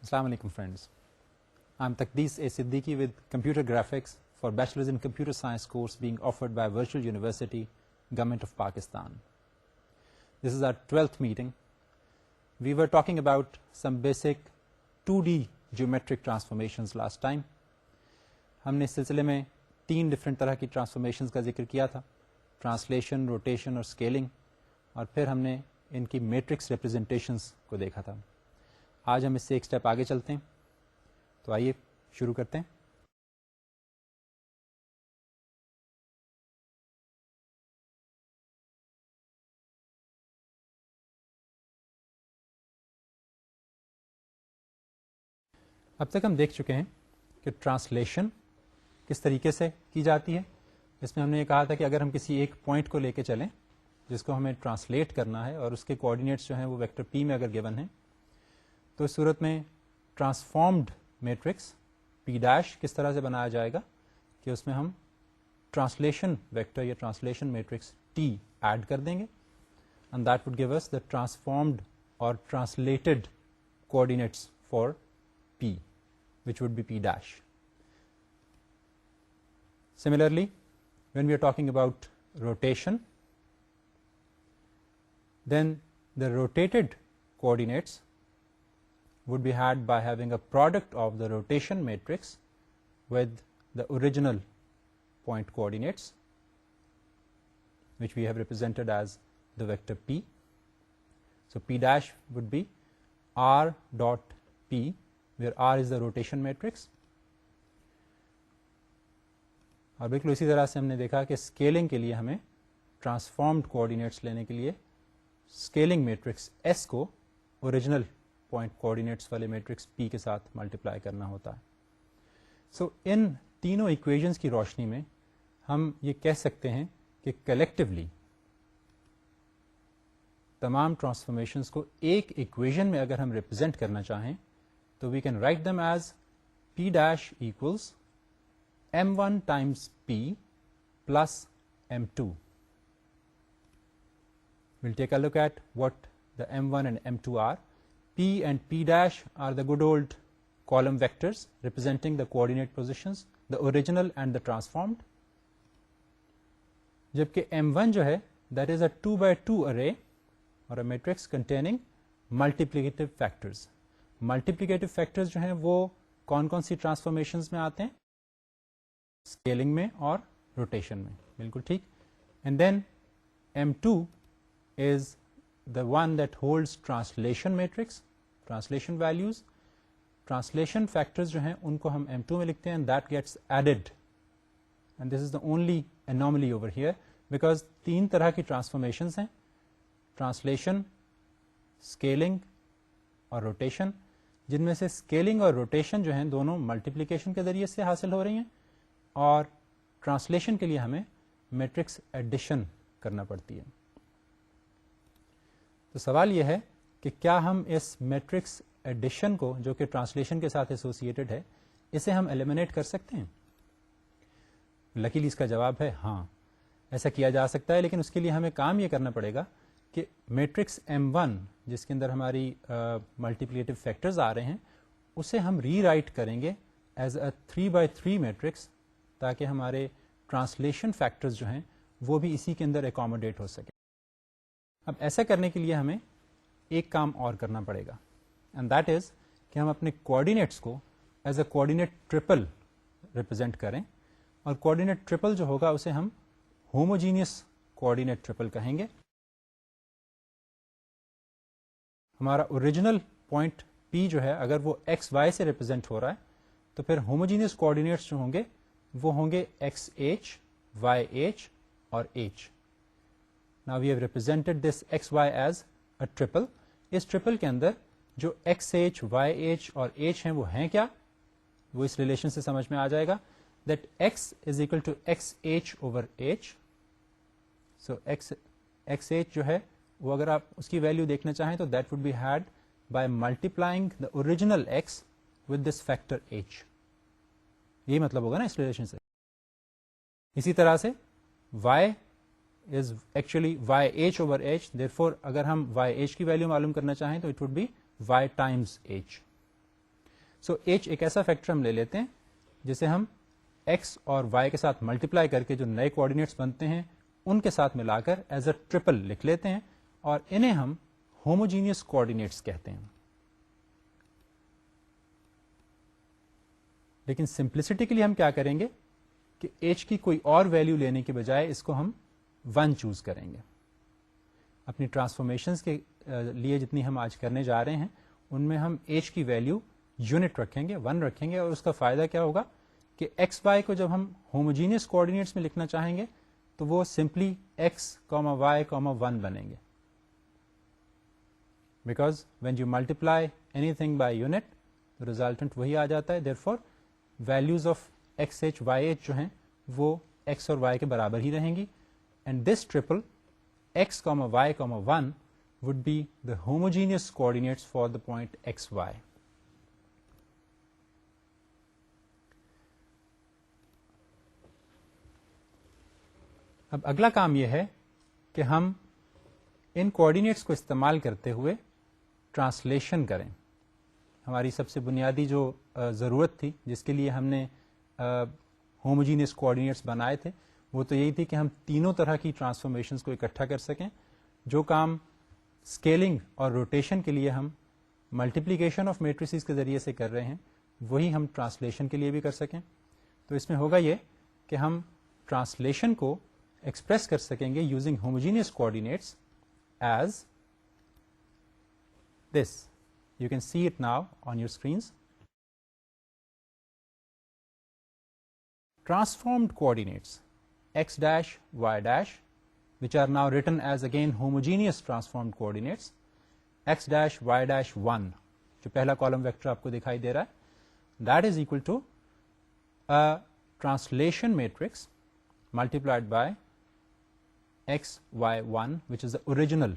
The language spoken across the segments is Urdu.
Assalamu alaikum friends. I'm Taqdees A. Siddiqui with Computer Graphics for Bachelor's in Computer Science course being offered by Virtual University, Government of Pakistan. This is our 12th meeting. We were talking about some basic 2D geometric transformations last time. ہم نے اس سلسلے میں 3 ڈفرینٹ طرح کی ٹرانسفارمیشنز کا ذکر کیا تھا، ٹرانسلیشن، روٹیشن اور اسکیلنگ، اور پھر ہم نے ان کی میٹرکس ریپرزنٹیشنز کو دیکھا تھا. آج ہم اس سے ایک سٹیپ آگے چلتے ہیں، تو آئیے شروع کرتے ہیں. اب تک ہم دیکھ چکے ہیں کہ ٹرانسلیشن کس طریقے سے کی جاتی ہے. اس میں ہم نے یہ کہا تھا کہ اگر ہم کسی ایک پوائنٹ کو لے کے چلیں جس کو ہمیں ٹرانسلیٹ کرنا ہے اور اس کے کوآرڈینیٹس جو ہیں وہ ویکٹر پی میں اگر گیون ہیں، تو اس صورت میں ٹرانسفارمڈ میٹرکس پی ڈیش کس طرح سے بنایا جائے گا کہ اس میں ہم ٹرانسلیشن ویکٹر یا ٹرانسلیشن میٹرکس ٹی ایڈ کر دیں گے، and that would give us the transformed اور translated coordinates for P which would be P dash. Similarly, when we are talking about rotation, then the rotated coordinates would be had by having a product of the rotation matrix with the original point coordinates, which we have represented as the vector P. So P dash would be R dot P, where R is the rotation matrix. اور بالکل اسی طرح سے ہم نے دیکھا کہ اسکیلنگ کے لیے ہمیں ٹرانسفارمڈ کوآرڈینیٹس لینے کے لیے اسکیلنگ میٹرکس ایس کو اوریجنل پوائنٹ کوآرڈینیٹس والے میٹرکس پی کے ساتھ ملٹیپلائی کرنا ہوتا ہے. سو ان تینوں ایکویژنس کی روشنی میں ہم یہ کہہ سکتے ہیں کہ کلیکٹیولی تمام ٹرانسفارمیشنس کو ایک ایکویژن میں اگر ہم ریپرزینٹ کرنا چاہیں تو we can write them as P dash equals m1 times p plus m2. We'll take a look at what the m1 and m2 are. P and p dash are the good old column vectors representing the coordinate positions, the original and the transformed. جبکہ m1 جو ہے that is a 2 by 2 array or a matrix containing multiplicative factors. Multiplicative factors جو ہیں وہ کون کون سی ٹرانسفارمیشنز میں آتے ہیں؟ اسکیلنگ میں اور روٹیشن میں. بالکل ٹھیک. And then M2 is the one that holds translation matrix, translation values. Translation factors جو ہیں ان کو ہم M2 میں لکھتے ہیں، and that gets added, and this is the only anomaly over here because 3 طرح کی ٹرانسفارمیشنز ہیں، ٹرانسلیشن، اسکیلنگ اور روٹیشن، جن میں سے اسکیلنگ اور روٹیشن جو ہیں دونوں ملٹیپلیکیشن کے ذریعے سے حاصل ہو رہی ہیں، اور ٹرانسلیشن کے لیے ہمیں میٹرکس ایڈیشن کرنا پڑتی ہے. تو سوال یہ ہے کہ کیا ہم اس میٹرکس ایڈیشن کو جو کہ ٹرانسلیشن کے ساتھ ایسوسیٹڈ ہے، اسے ہم ایلیمینیٹ کر سکتے ہیں؟ لکیلی اس کا جواب ہے ہاں، ایسا کیا جا سکتا ہے، لیکن اس کے لیے ہمیں کام یہ کرنا پڑے گا کہ میٹرکس M1 جس کے اندر ہماری ملٹیپلیکیٹو فیکٹرز آ رہے ہیں اسے ہم ری رائٹ کریں گے ایز اے 3 by 3 میٹرکس، تاکہ ہمارے ٹرانسلیشن فیکٹرز جو ہیں وہ بھی اسی کے اندر اکوموڈیٹ ہو سکے. اب ایسا کرنے کے لیے ہمیں ایک کام اور کرنا پڑے گا، اینڈ دیٹ از کہ ہم اپنے کوآرڈینیٹس کو as a coordinate triple represent کریں، اور کوآرڈینیٹ ٹرپل جو ہوگا اسے ہم ہوموجینئس کوآرڈینیٹ ٹرپل کہیں گے. ہمارا اوریجنل پوائنٹ پی جو ہے اگر وہ ایکس وائی سے ریپرزینٹ ہو رہا ہے تو پھر ہوموجینئس کوآرڈینیٹس جو ہوں گے وہ ہوں گے ایکس ایچ، وائی ایچ اور h. Now we have represented this x y as a triple. اس ٹرپل کے اندر جو ایکس ایچ، وائی ایچ اور ایچ ہیں وہ ہیں کیا؟ وہ اس ریلیشن سے سمجھ میں آ جائے گا that x is equal to x h over h. So x h جو ہے وہ اگر آپ اس کی ویلو دیکھنا چاہیں تو that would be had by multiplying the original x with this factor h. یہی مطلب ہوگا نا اس ریلیشن سے. اسی طرح سے y is actually y h over h, therefore فور اگر ہم وائی ایچ کی ویلو معلوم کرنا چاہیں تو it would be y times h. So h ایک ایسا فیکٹر ہم لے لیتے ہیں جسے ہم ایکس اور وائی کے ساتھ ملٹیپلائی کر کے جو نئے کوآرڈینیٹس بنتے ہیں ان کے ساتھ ملا کر ایز اے ٹرپل لکھ لیتے ہیں اور انہیں ہم ہوموجینئس کوآرڈینیٹس کہتے ہیں. لیکن سمپلسٹی کے لیے ہم کیا کریں گے کہ ایچ کی کوئی اور ویلیو لینے کے بجائے اس کو ہم 1 چوز کریں گے. اپنی ٹرانسفارمیشنز کے لیے جتنی ہم آج کرنے جا رہے ہیں ان میں ہم ایچ کی ویلیو یونٹ رکھیں گے, 1 رکھیں گے, اور اس کا فائدہ کیا ہوگا کہ ایکس وائی کو جب ہم ہوموجینئس کوآرڈینیٹس میں لکھنا چاہیں گے تو وہ simply x comma y comma 1 بنیں گے, because when you multiply any thing by unit resultant وہی آ جاتا ہے. There for values of x h y H جو ہیں وہ ایکس اور وائی کے برابر ہی رہیں گی, and this triple x comma y comma 1 would be the homogeneous coordinates for the point x, y. اب اگلا کام یہ ہے کہ ہم ان کوآرڈینیٹس کو استعمال کرتے ہوئے ٹرانسلیشن کریں. ہماری سب سے بنیادی جو ضرورت تھی جس کے لیے ہم نے ہوموجینئس کوآرڈینیٹس بنائے تھے وہ تو یہی تھی کہ ہم تینوں طرح کی ٹرانسفارمیشنز کو اکٹھا کر سکیں. جو کام اسکیلنگ اور روٹیشن کے لیے ہم ملٹیپلیکیشن آف میٹریسز کے ذریعے سے کر رہے ہیں وہی ہم ٹرانسلیشن کے لیے بھی کر سکیں. تو اس میں ہوگا یہ کہ ہم ٹرانسلیشن کو ایکسپریس کر سکیں گے using homogeneous coordinates as this. You can see it now on your screens. Transformed coordinates x dash y dash, which are now written as again homogeneous transformed coordinates, x dash y dash 1, جو پہلا کالم ویکٹر آپ کو دکھائی دے رہا ہے, that is equal to a translation matrix multiplied by x y 1, which is the original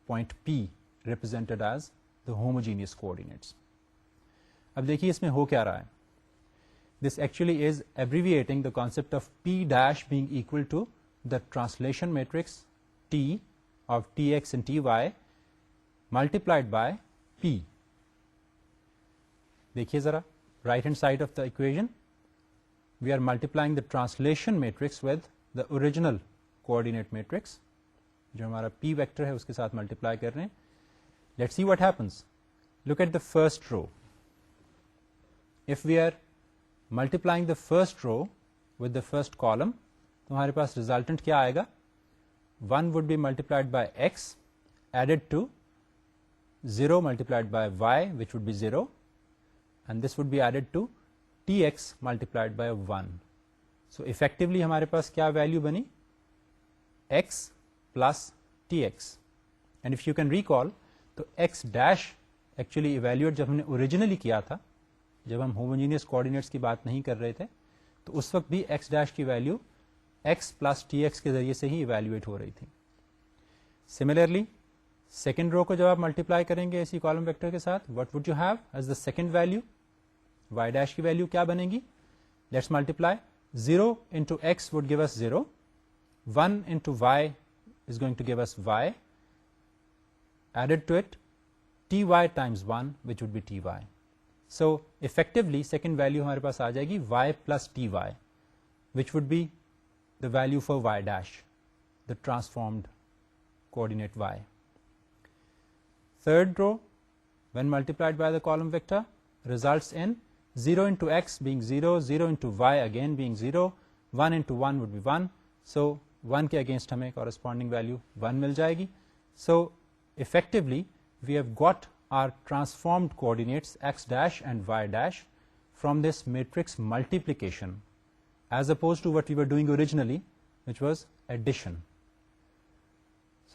point P represented as the homogeneous coordinates. اب دیکھیے اس میں ہو کیا رہا ہے. This actually is abbreviating the concept of P dash being equal to the translation matrix T of Tx and Ty multiplied by P. دیکھیے ذرا right hand side of the equation we are multiplying the translation matrix with the original coordinate matrix جو ہمارا P vector ہے اس کے ساتھ multiply کر رہے ہیں. Let's see what happens. Look at the first row. If we are multiplying the first row with the first column تو ہمارے پاس resultant کیا آئے گا. 1 would be multiplied by x added to 0 multiplied by y, which would be 0, and this would be added to tx multiplied by 1. So effectively ہمارے پاس کیا ویلیو بنی, x plus tx. And if you can recall تو x dash actually evaluate جب ہم نے originally کیا تھا, جب ہم ہوموجینئس کوآرڈینیٹس کی بات نہیں کر رہے تھے تو اس وقت بھی ایکس ڈیش کی value x plus T x کے ذریعے سے ہی ایویلویٹ ہو رہی تھی. سملرلی سیکنڈ رو کو جب آپ ملٹیپلائی کریں گے اسی کالم ویکٹر کے ساتھ, what would you have as the second value, y dash کی ویلیو کیا بنے گی. Let's multiply 0 into x would give us 0, 1 into y is going to give us y, added to it t y times 1 which would be t y. So effectively second value ہمارے پاس آ جائے گی y plus ty, which would be the value for y dash, the transformed coordinate y. Third row, when multiplied by the column vector, results in 0 into x being 0, 0 into y again being 0, 1 into 1 would be 1. So 1 کے against ہمیں corresponding value 1 مل جائے گی. So effectively we have got our transformed coordinates x dash and y dash from this matrix multiplication as opposed to what we were doing originally, which was addition.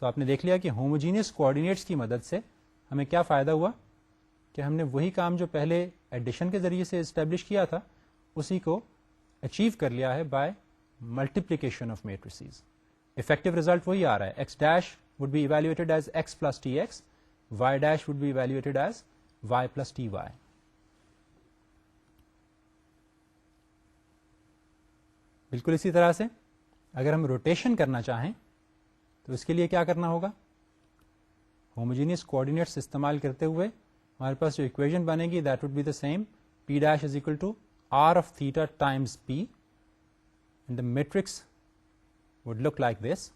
So آپ نے دیکھ لیا کہ ہوموجینئس کوآرڈینیٹس کی مدد سے ہمیں کیا فائدہ ہوا کہ ہم نے وہی کام جو پہلے ایڈیشن کے ذریعے سے اسٹیبلش کیا تھا اسی کو اچیو کر لیا ہے by multiplication of matrices. Effective result وہی آ رہا ہے, x dash would be evaluated as x plus tx, y dash would be evaluated as y plus ty. بالکل اسی طرح سے اگر ہم روٹیشن کرنا چاہیں تو اس کے لیے کیا کرنا ہوگا, ہوموجینئس کوآرڈینیٹس استعمال کرتے ہوئے ہمارے پاس جو اکویژن بنے گی that would be the same, P dash is equal to R of theta times P, and the matrix would look like this.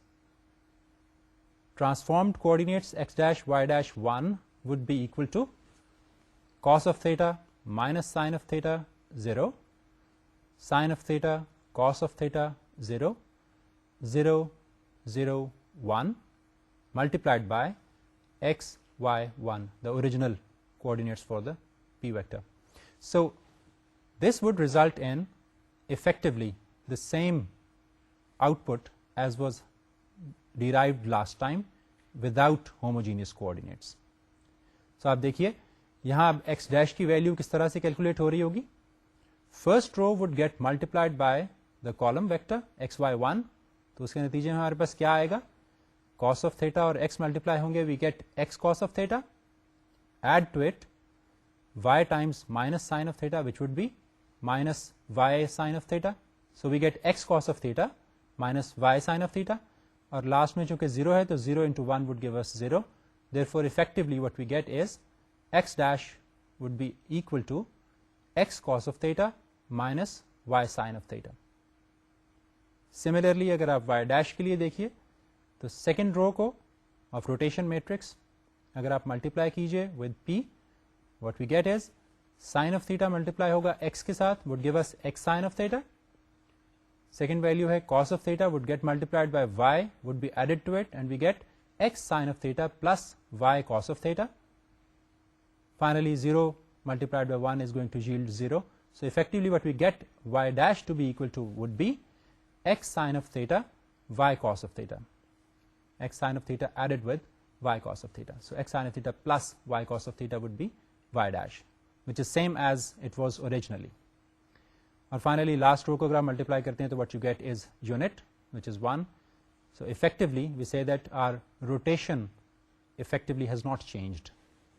Transformed coordinates x dash y dash 1 would be equal to cos of theta minus sine of theta 0, sine of theta cos of theta 0, 0, 0, 1 multiplied by x, y, 1, the original coordinates for the P vector. So this would result in effectively the same output as was derived last time without homogeneous coordinates. So آپ دیکھیے یہاں اب x dash کی ویلیو کس طرح سے کیلکولیٹ ہو رہی ہوگی. First row would get multiplied by the column vector x y 1, تو اس کے نتیجے میں ہمارے پاس کیا آئے گا, cos آف تھیٹا اور x ملٹیپلائی ہوں گے, we get x cos of theta, add to it y times minus sine of theta which would be minus y sine of theta, so we get x cos of theta minus y sine of theta, اور لاسٹ میں چونکہ 0 ہے تو 0 into 1 would give us 0. Therefore effectively what we get is x dash would be equal to x cos of theta minus y sin of theta. Similarly اگر آپ y dash کے لیے دیکھیے تو سیکنڈ رو کو آف روٹیشن میٹرکس اگر آپ ملٹیپلائی کیجیے with p, what we get is sin of theta multiply ہوگا x کے ساتھ would give us x sin of theta. Second value ہے cos of theta would get multiplied by y would be added to it and we get x sin of theta plus y cos of theta. Finally 0 multiplied by 1 is going to yield 0. So effectively what we get y dash to be equal to would be x sin of theta y cos of theta. X sin of theta added with y cos of theta. So x sin of theta plus y cos of theta would be y dash, which is same as it was originally. اور فائنلی لاسٹ رو کو اگر آپ ملٹیپلائی کرتے ہیں تو what you get is unit which is 1. So effectively we say that our rotation effectively has not changed.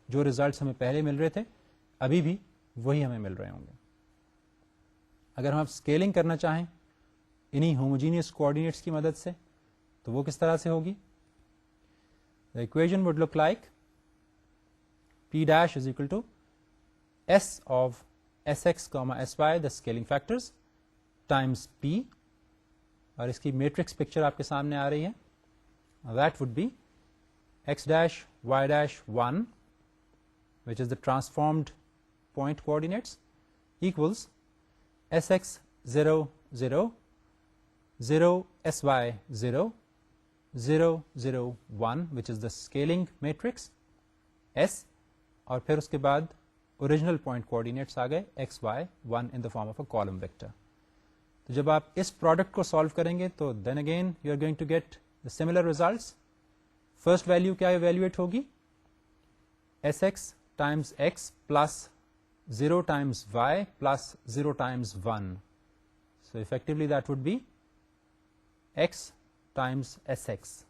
جو ریزلٹس ہمیں پہلے مل رہے تھے ابھی بھی وہی ہمیں مل رہے ہوں گے. اگر ہم اسکیلنگ کرنا چاہیں انہی ہوموجینئس کوآرڈینیٹس کی مدد سے تو وہ کس طرح سے ہوگی. The equation would look like P dash is equal to S of Sx, Sy the scaling factors times P, اور اس کی میٹرکس پکچر آپ کے سامنے آ رہی ہے. That would be x dash y dash 1 which is the transformed point coordinates equals Sx 0 0 0 Sy 0 0 0 1 which is the scaling matrix S, اور پھر اس کے بعد اوریجنل پوائنٹ کوآرڈینیٹس آ گئے x y 1 in the form of a column vector. تو جب آپ اس پروڈکٹ کو سالو کریں گے تو then again you are going to get the similar results. First value کیا ایویلویٹ ہوگی, s x times x plus 0 times y plus 0 times 1. So effectively that would be x times s x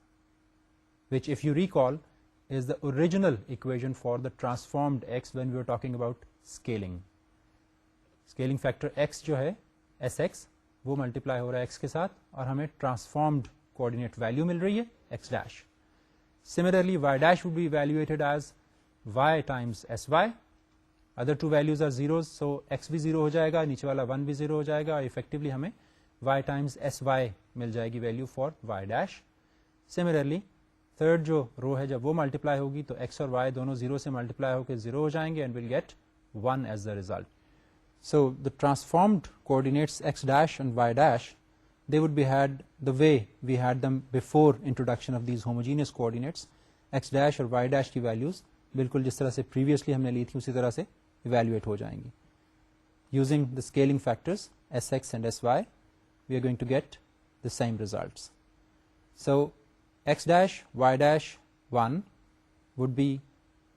which if you recall is the original equation for the transformed x when we were talking about scaling. Scaling factor x جو ہے sx وہ ملٹیپلائی ہو رہا ہے x کے ساتھ اور ہمیں transformed coordinate value مل رہی ہے x dash. Similarly y dash would be evaluated as y times sy. Other two values are zeros, so x بھی 0 ہو جائے گا, نیچے والا 1 بھی 0 ہو جائے گا, اور effectively ہمیں y times sy مل جائے گی value for y dash. Similarly third جو رو ہے جب وہ ملٹیپلائی ہوگی تو ایکس اور وائی دونوں 0 سے ملٹیپلائی ہو کے 0 ہو جائیں گے and will get 1 as the result. So the transformed coordinates x dash and y dash they would be had the way we had them before introduction of these homogeneous coordinates. X dash اور وائی ڈیش کی ویلوز بالکل جس طرح سے پریویسلی ہم نے لی تھی اسی طرح سے ایویلویٹ ہو جائیں گی. Using the scaling factors s x and s y we are going to get the same results. So x dash y dash 1 would be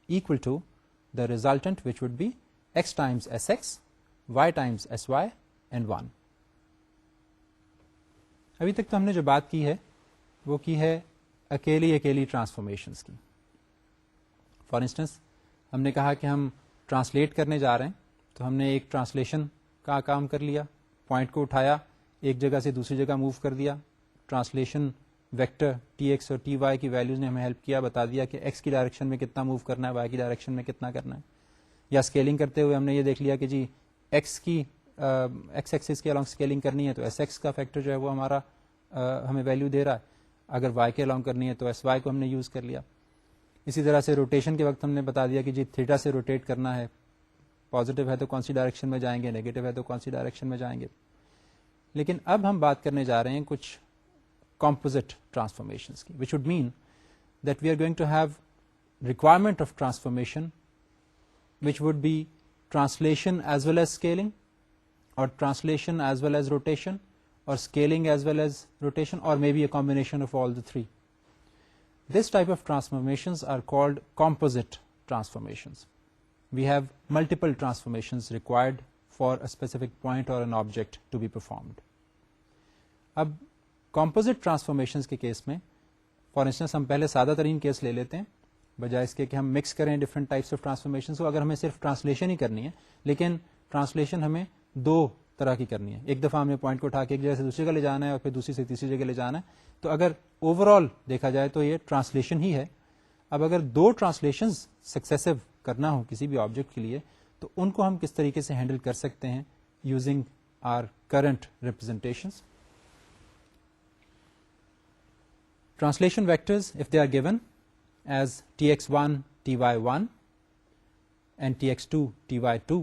equal to the resultant which would be x times sx, y times sy and 1. ابھی تک تو ہم نے جو بات کی ہے وہ کی ہے اکیلی ٹرانسفارمیشنس کی. فار انسٹنس ہم نے کہا کہ ہم ٹرانسلیٹ کرنے جا رہے ہیں تو ہم نے ایک ٹرانسلیشن کا کام کر لیا, پوائنٹ کو اٹھایا ایک جگہ سے دوسری جگہ موو کر دیا. ٹرانسلیشن ویکٹر ٹی ایکس اور ٹی وائی کی ویلیوز نے ہمیں ہیلپ کیا, بتا دیا کہ ایکس کی ڈائریکشن میں کتنا موو کرنا ہے, وائی کی ڈائریکشن میں کتنا کرنا ہے. یا اسکیلنگ کرتے ہوئے ہم نے یہ دیکھ لیا کہ جی ایکس کی ایکس ایکسس کے along اسکیلنگ کرنی ہے تو ایس ایکس کا فیکٹر جو ہے وہ ہمارا ہمیں ویلیو دے رہا ہے. اگر وائی کے along کرنی ہے تو ایس وائی کو ہم نے یوز کر لیا. اسی طرح سے روٹیشن کے وقت ہم نے بتا دیا کہ جی تھیٹا سے روٹیٹ کرنا ہے, پازیٹیو ہے تو کون سی ڈائریکشن میں جائیں گے, نیگیٹو ہے تو کون سی ڈائریکشن میں جائیں گے. لیکن اب ہم بات کرنے جا رہے ہیں کچھ composite transformations کی, which would mean that we are going to have requirement of transformation which would be translation as well as scaling, or translation as well as rotation, or scaling as well as rotation, or maybe a combination of all the three. This type of transformations are called composite transformations. We have multiple transformations required for a specific point or an object to be performed. اب کمپوزٹ ٹرانسفارمیشنز کے کیس میں فار انسٹنس ہم پہلے سادہ ترین کیس لے لیتے ہیں بجائے اس کے کہ ہم مکس کریں ڈفرنٹ ٹائپس آف ٹرانسفارمیشنز کو. اگر ہمیں صرف ٹرانسلیشن ہی کرنی ہے, لیکن ٹرانسلیشن ہمیں دو طرح کی کرنی ہے, ایک دفعہ ہم نے پوائنٹ کو اٹھا کے ایک جگہ سے دوسری جگہ لے جانا ہے اور پھر دوسری سے تیسری جگہ لے جانا ہے, تو اگر اوور آل دیکھا جائے تو یہ ٹرانسلیشن ہی ہے. اب اگر دو ٹرانسلیشنز سکسیسو کرنا ہو کسی بھی آبجیکٹ کے لیے تو ان کو ہم کس طریقے سے ہینڈل کر سکتے ہیں using our current representations. Translation vectors, if they are given as tx1 ty1 and tx2 ty2,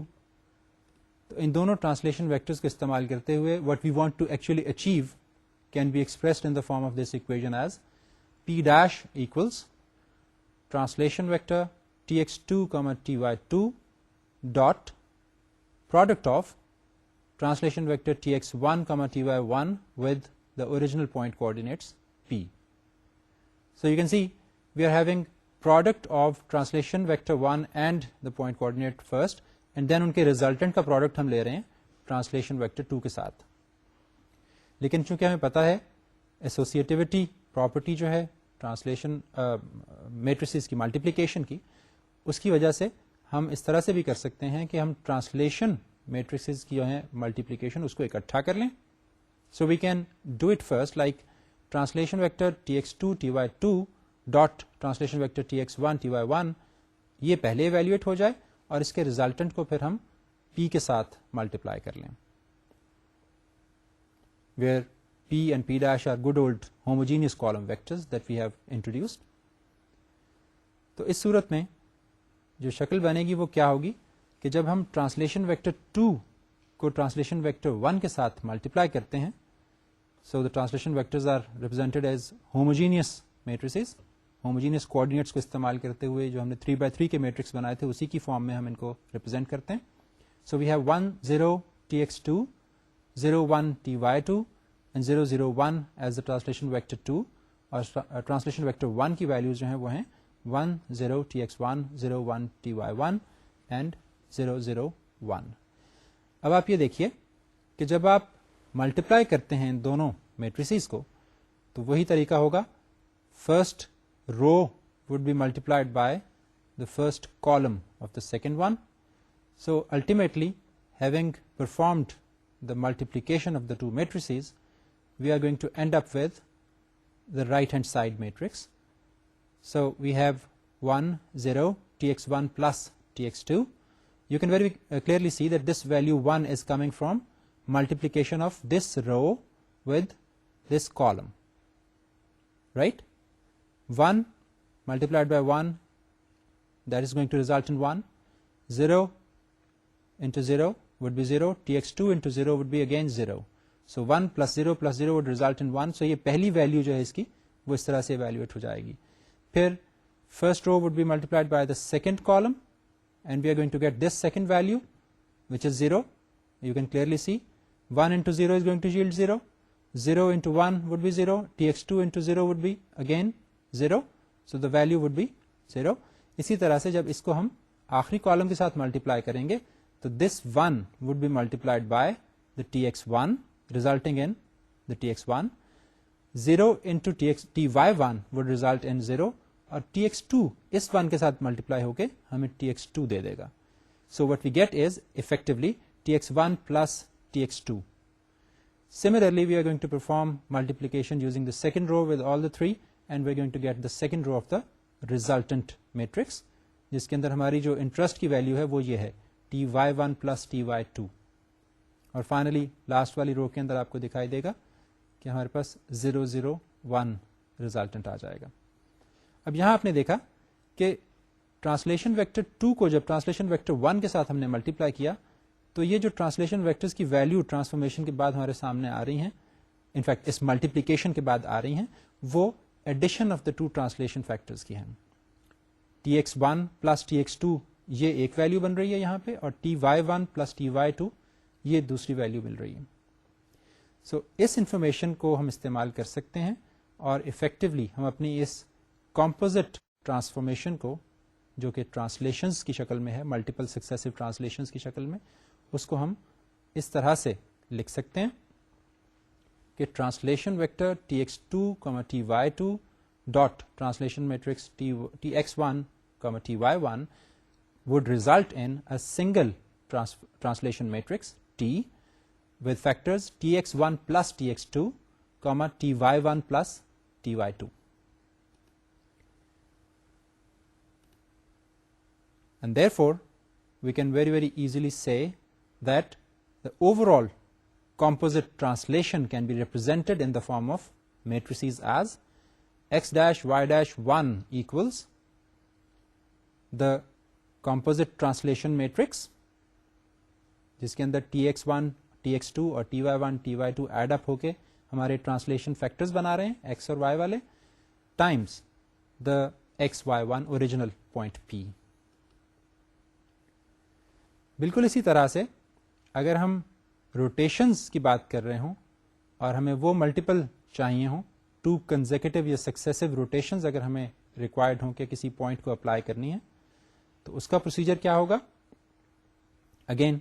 تو ان دونوں ٹرانسلیشن ویکٹرز کو استعمال کرتے ہوئے what we want to actually achieve can be expressed in the form of this equation as p dash equals translation vector tx2 ty2 dot product of translation vector tx1 ty1 with the original point coordinates p. So you can see we are having product of translation vector 1 and the point coordinate first, and then ان کے resultant کا product ہم لے رہے ہیں translation vector 2 کے ساتھ. لیکن چونکہ ہمیں پتا ہے associativity property جو ہے ٹرانسلیشن میٹریسز کی ملٹیپلیکیشن کی, اس کی وجہ سے ہم اس طرح سے بھی کر سکتے ہیں کہ ہم ٹرانسلیشن میٹریسز کی جو ہے ملٹیپلیکیشن اس کو اکٹھا کر لیں. So we can do it first like translation vector tx2 ty2 dot translation vector tx1 ty1, یہ پہلے ایویلویٹ ہو جائے اور اس کے ریزلٹنٹ کو پھر ہم p کے ساتھ ملٹیپلائی کر لیں, where p and p dash are good old homogeneous column vectors that we have introduced. تو اس صورت میں جو شکل بنے گی وہ کیا ہوگی کہ جب ہم ٹرانسلیشن ویکٹر 2 کو ٹرانسلیشن ویکٹر 1 کے ساتھ ملٹیپلائی کرتے ہیں, so the translation vectors are represented as homogeneous matrices, homogeneous coordinates کو استعمال کرتے ہوئے جو ہم نے 3x3 کے میٹرکس بنائے تھے اسی کی فارم میں ہم ان کو ریپرزینٹ کرتے ہیں. so we have 1 0 tx2 0 1 ty2 and 0 0 1 as the translation vector 2, اور translation vector 1 کی ویلیوز جو ہیں وہ ہیں 1 0 tx1 0 1 ty1 and 0 0 1. اب آپ یہ دیکھیے کہ جب آپ ملٹیپلائی کرتے ہیں ان دونوں میٹریسز کو تو وہی طریقہ ہوگا, first row would be multiplied by the first column of the second one. So ultimately having performed the multiplication of the two matrices we are going to end up with the right hand side matrix. So we have 1 0 tx1 plus tx2. You can very clearly see that this value 1 is coming from multiplication of this row with this column, right? 1 multiplied by 1, that is going to result in 1. 0 into 0 would be 0. tx2 into 0 would be again 0. So 1 plus 0 plus 0 would result in 1. So یہ پہلی ویلیو جو ہے اس کی وہ اس طرح سے ایویلویٹ ہو جائے گی. پھر first row would be multiplied by the second column and we are going to get this second value which is 0. You can clearly see 1 into 0 is going to yield 0. 0 into 1 would be 0. tx2 into 0 would be again 0. So the value would be 0. اسی طرح سے جب اس کو ہم آخری کالم کے ساتھ ملٹیپلائی کریں گے تو this 1 would be multiplied by the tx1 resulting in the tx1. 0 into ty1 would result in 0 اور tx2 اس 1 کے ساتھ ملٹیپلائی ہو کے ہمیں tx2 they they God. So what we get is effectively tx1 plus tx2. Similarly, we are going to perform multiplication using the second row with all the three and we are going to get the second row of the resultant matrix, جس کے اندر ہماری جو انٹرسٹ کی ویلیو ہے وہ یہ ہے ty1 plus ty2. اور فائنلی لاسٹ والی رو کے اندر آپ کو دکھائی دے گا کہ ہمارے پاس 0 0 1 ریزلٹنٹ آ جائے گا. اب یہاں آپ نے دیکھا کہ ٹرانسلیشن ویکٹر 2 کو جب ٹرانسلیشن ویکٹر 1 کے ساتھ ہم نے ملٹیپلائی کیا تو یہ جو ٹرانسلیشن ویکٹرز کی ویلیو ٹرانسفارمیشن کے بعد ہمارے سامنے آ رہی ہیں, انفیکٹ اس ملٹیپلیکیشن کے بعد آ رہی ہیں, وہ addition of the to translation factors کی ہیں. tx1 پلس tx2 یہ ایک ویلیو بن رہی ہے یہاں پہ, اور ty1 پلس ty2 یہ دوسری ویلیو مل رہی ہے. سو اس انفارمیشن کو ہم استعمال کر سکتے ہیں اور افیکٹولی ہم اپنی اس کمپوزٹ ٹرانسفارمیشن کو جو کہ ٹرانسلیشنز کی شکل میں ہے, ملٹیپل سکسیسو ٹرانسلیشنز کی شکل میں, اس کو ہم اس طرح سے لکھ سکتے ہیں کہ translation vector tx2, ty2 dot translation matrix tx1, ty1 would result in a single translation matrix T with factors tx1 plus tx2, ty1 plus ty2. And therefore, we can very, very easily say that the overall composite translation can be represented in the form of matrices as x dash y dash 1 equals the composite translation matrix جس کے اندر tx1, tx2 اور ty1, ty2 ایڈ اپ ہو کے ہمارے ٹرانسلیشن فیکٹرز بنا رہے ہیں x اور y والے, times the xy1 original point p. بالکل اسی طرح سے اگر ہم روٹیشنز کی بات کر رہے ہوں اور ہمیں وہ ملٹیپل چاہیے ہوں, 2 کنزیکٹو یا سکسیسو روٹیشنز اگر ہمیں ریکوائرڈ ہوں کہ کسی پوائنٹ کو اپلائی کرنی ہے, تو اس کا پروسیجر کیا ہوگا؟ Again